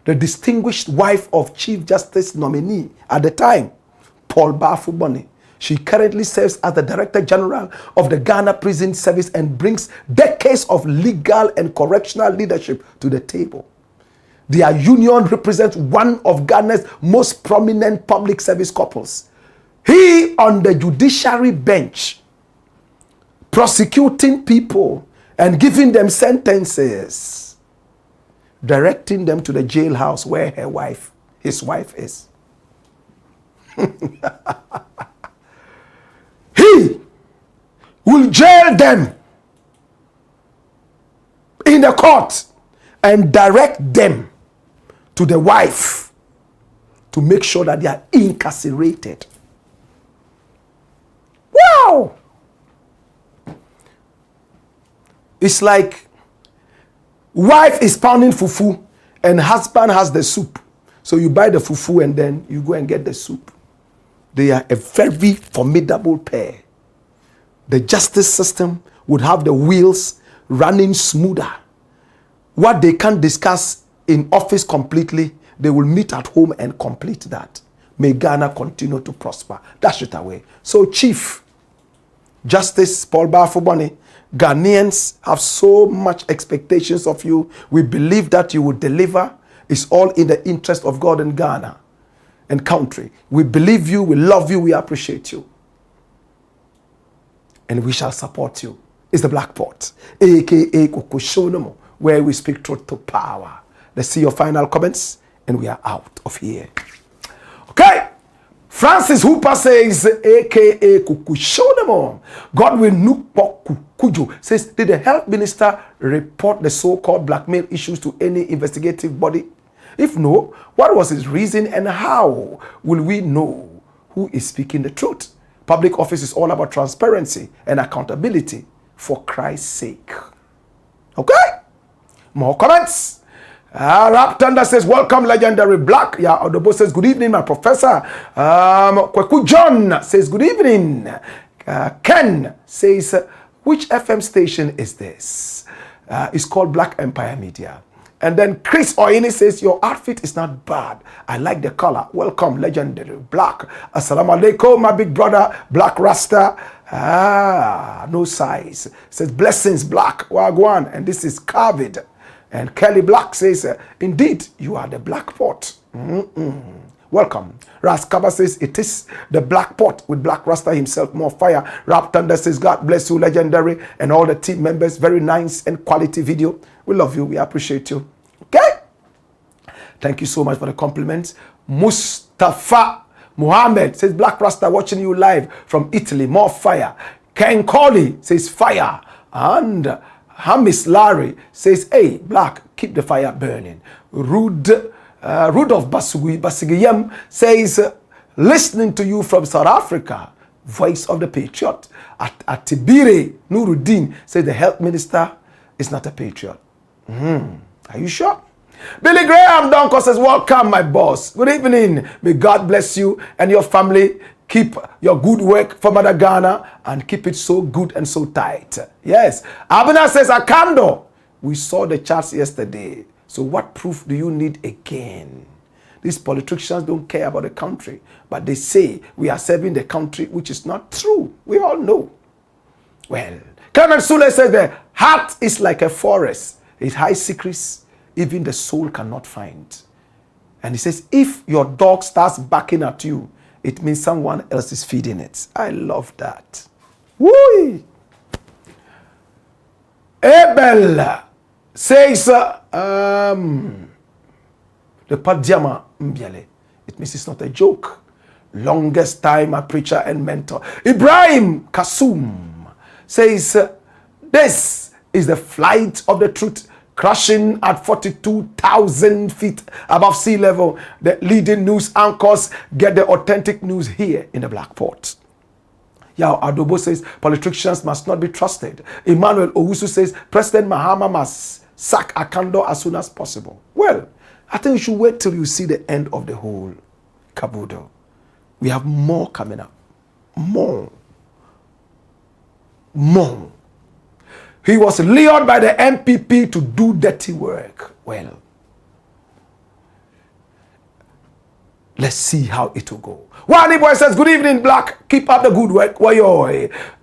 Speaker 1: The distinguished wife of Chief Justice nominee at the time, Paul BAFFOE-BONNIE. She currently serves as the Director General of the Ghana Prison Service and brings decades of legal and correctional leadership to the table. Their union represents one of Ghana's most prominent public service couples. He on the judiciary bench, prosecuting people and giving them sentences, directing them to the jailhouse where his wife is. He will jail them in the court and direct them to the wife to make sure that they are incarcerated. Wow! It's like wife is pounding fufu and husband has the soup. So you buy the fufu and then you go and get the soup. They are a very formidable pair. The justice system would have the wheels running smoother. What they can't discuss in office completely, they will meet at home and complete that. May Ghana continue to prosper. Dash it away. So Chief Justice Paul BAFFOE-BONNIE, Ghanaians have so much expectations of you. We believe that you will deliver. It's all in the interest of God and Ghana and country. We believe you, we love you, we appreciate you. And we shall support you. It's the Blakk Pot, aka Kukushonomo, where we speak truth to power. Let's see your final comments, and we are out of here. Okay. Francis Hooper says, aka Kukushonomo, Godwin Nukpo Kukujo says, did the health minister report the so-called blackmail issues to any investigative body? If no, what was his reason and how will we know who is speaking the truth? Public office is all about transparency and accountability for Christ's sake. Okay? More comments. Rap Thunder says, welcome, legendary Blakk. Yeah, Odobo says, good evening, my professor. Kweku John says, good evening. Ken says, which FM station is this? It's called Black Empire Media. And then Chris Oini says, your outfit is not bad. I like the color. Welcome, legendary Blakk. Assalamu alaikum, my big brother, Black Rasta. No size. Says, blessings, Blakk. Wagwan. And this is carved. And Kelly Blakk says, indeed, you are the Blakk Pot. Welcome. Raskaba says, it is the Blakk Pot with Black Rasta himself, more fire. Rap Thunder says, God bless you, legendary, and all the team members. Very nice and quality video. We love you. We appreciate you. Okay? Thank you so much for the compliments. Mustafa Muhammad says, Black Rasta watching you live from Italy. More fire. Ken Colley says, fire. And Hamis Larry says, hey, Blakk, keep the fire burning. Rudolph Basigiyem says, listening to you from South Africa, voice of the patriot. Atibire Nuruddin says, the health minister is not a patriot. Are you sure? Billy Graham Donko says, welcome, my boss. Good evening. May God bless you and your family. Keep your good work for Mother Ghana and keep it so good and so tight. Yes. Abena says, AKANDOH. We saw the charts yesterday. So what proof do you need again? These politicians don't care about the country, but they say we are serving the country, which is not true. We all know. Well, Colonel Sule says the heart is like a forest. It hides secrets even the soul cannot find. And he says, if your dog starts barking at you, it means someone else is feeding it. I love that. Woo! Abel says, the Padjama Mbiale. It means it's not a joke. Longest time a preacher and mentor. Ibrahim Kasum says, this is the flight of the truth, crashing at 42,000 feet above sea level. The leading news anchors get the authentic news here in the Blakk Pot. Yao Adobo says, politicians must not be trusted. Emmanuel Owusu says, President Mahama must sack AKANDOH as soon as possible. Well, I think you should wait till you see the end of the whole caboodle. We have more coming up. More. He was lured by the MPP to do dirty work. Well, let's see how it will go. Wani Boy says, good evening, Blakk. Keep up the good work.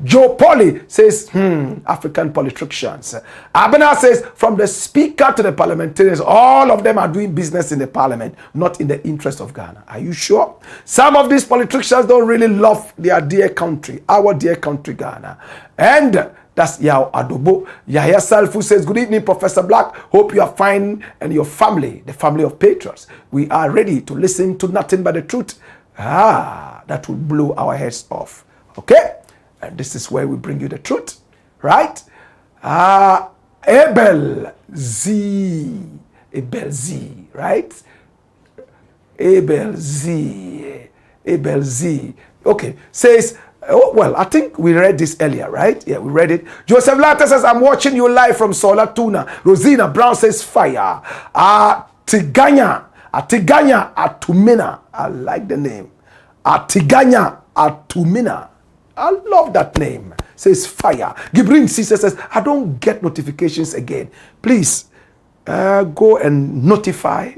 Speaker 1: Joe Polly says, African politicians. Abena says, from the speaker to the parliamentarians, all of them are doing business in the parliament, not in the interest of Ghana. Are you sure? Some of these politicians don't really love their dear country, our dear country, Ghana. And that's Yao Adobo. Yahya Salfu says, good evening, Professor Blakk. Hope you are fine and your family, the family of patriots. We are ready to listen to nothing but the truth. That will blow our heads off. Okay? And this is where we bring you the truth. Right? Abel Z. Right? Abel Z. Okay. Says, oh, well, I think we read this earlier, right? Yeah, we read it. Joseph Latta says, I'm watching you live from Sola Tuna. Rosina Brown says, fire. Atiganya Atumina. I like the name. Atiganya Atumina. I love that name. Says fire. Gibrin Cesar says, I don't get notifications again. Please go and notify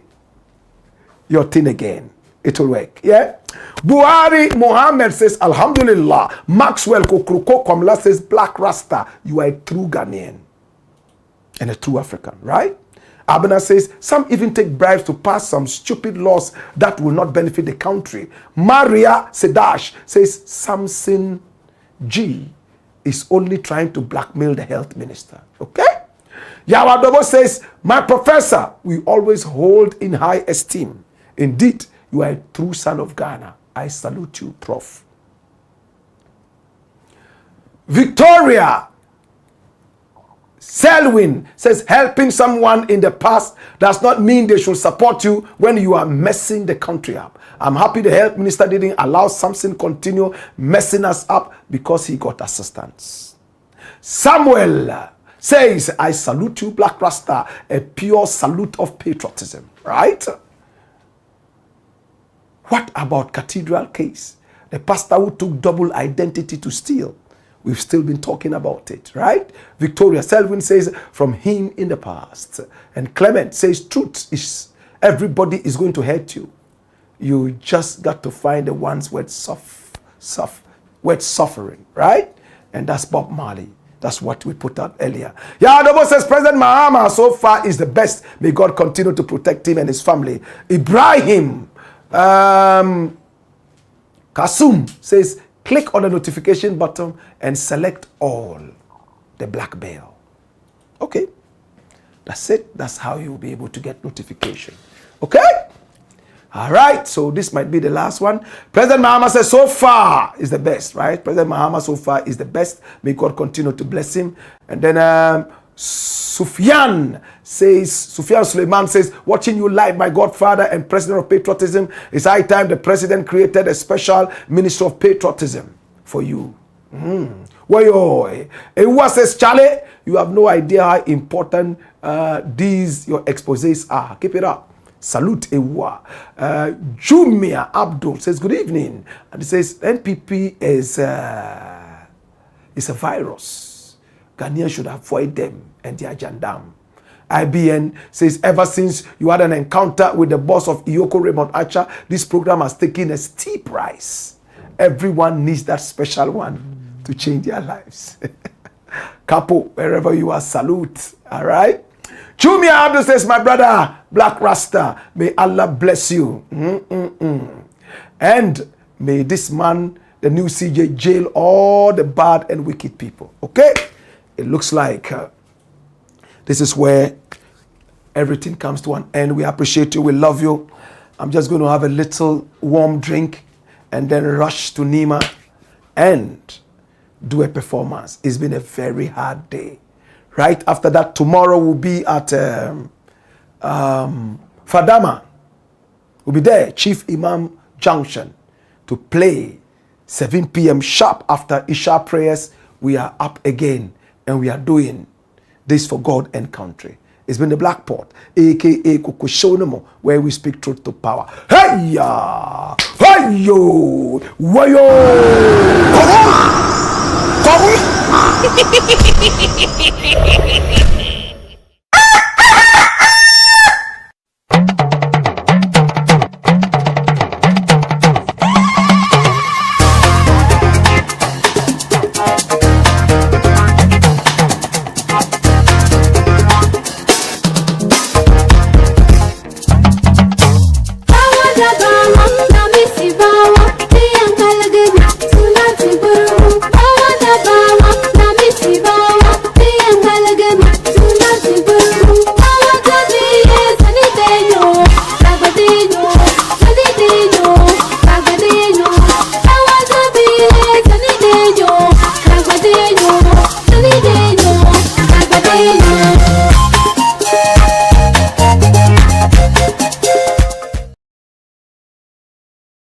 Speaker 1: your thing again. It will work. Yeah. Buhari Mohammed says, Alhamdulillah. Maxwell Kokruko Komla says, Black Rasta, you are a true Ghanaian and a true African, right? Abena says, some even take bribes to pass some stupid laws that will not benefit the country. Maria Sedash says, Samson G is only trying to blackmail the health minister. Okay? Yawadobo says, my professor, we always hold in high esteem. Indeed, you are a true son of Ghana. I salute you, Prof. Victoria Selwyn says, helping someone in the past does not mean they should support you when you are messing the country up. I'm happy the health minister didn't allow Samson continue messing us up because he got assistance. Samuel says, I salute you, Black Rasta, a pure salute of patriotism, right? What about Cathedral case? The pastor who took double identity to steal. We've still been talking about it, right? Victoria Selwyn says, from him in the past. And Clement says, truth is, everybody is going to hurt you. You just got to find the ones worth suffering, right? And that's Bob Marley. That's what we put out earlier. Yadobo says, President Mahama so far is the best. May God continue to protect him and his family. Ibrahim Kasum says, click on the notification button and select all, the black bell. Okay. That's it. That's how you'll be able to get notification. Okay? All right. So this might be the last one. President Mahama says, so far is the best, right? President Mahama so far is the best. May God continue to bless him. And then Sufyan Suleiman says, watching you live, my godfather and president of patriotism, it's high time the president created a special minister of patriotism for you. Ewa says, Charlie, you have no idea how important these your exposés are. Keep it up. Salute Ewa. Jumia Abdul says, good evening. And he says, NPP is a virus. Ghanaians should avoid them and their jandam. IBN says, ever since you had an encounter with the boss of Iyoko Raymond Archer, this program has taken a steep rise. Everyone needs that special one to change their lives. Capo, wherever you are, salute. All right? Jumia Abdul says, my brother, Black Rasta, may Allah bless you. And may this man, the new CJ, jail all the bad and wicked people. Okay? It looks like this is where everything comes to an end. We appreciate you. We love you. I'm just going to have a little warm drink and then rush to Nima and do a performance. It's been a very hard day. Right after that, tomorrow we'll be at Fadama. We'll be there, Chief Imam Junction, to play 7 p.m. sharp after Isha prayers. We are up again. And we are doing this for God and country. It's been the Black Pot, aka Kukushonamo, where we speak truth to power. Hey ya! Hey yo! Wayo! Come on!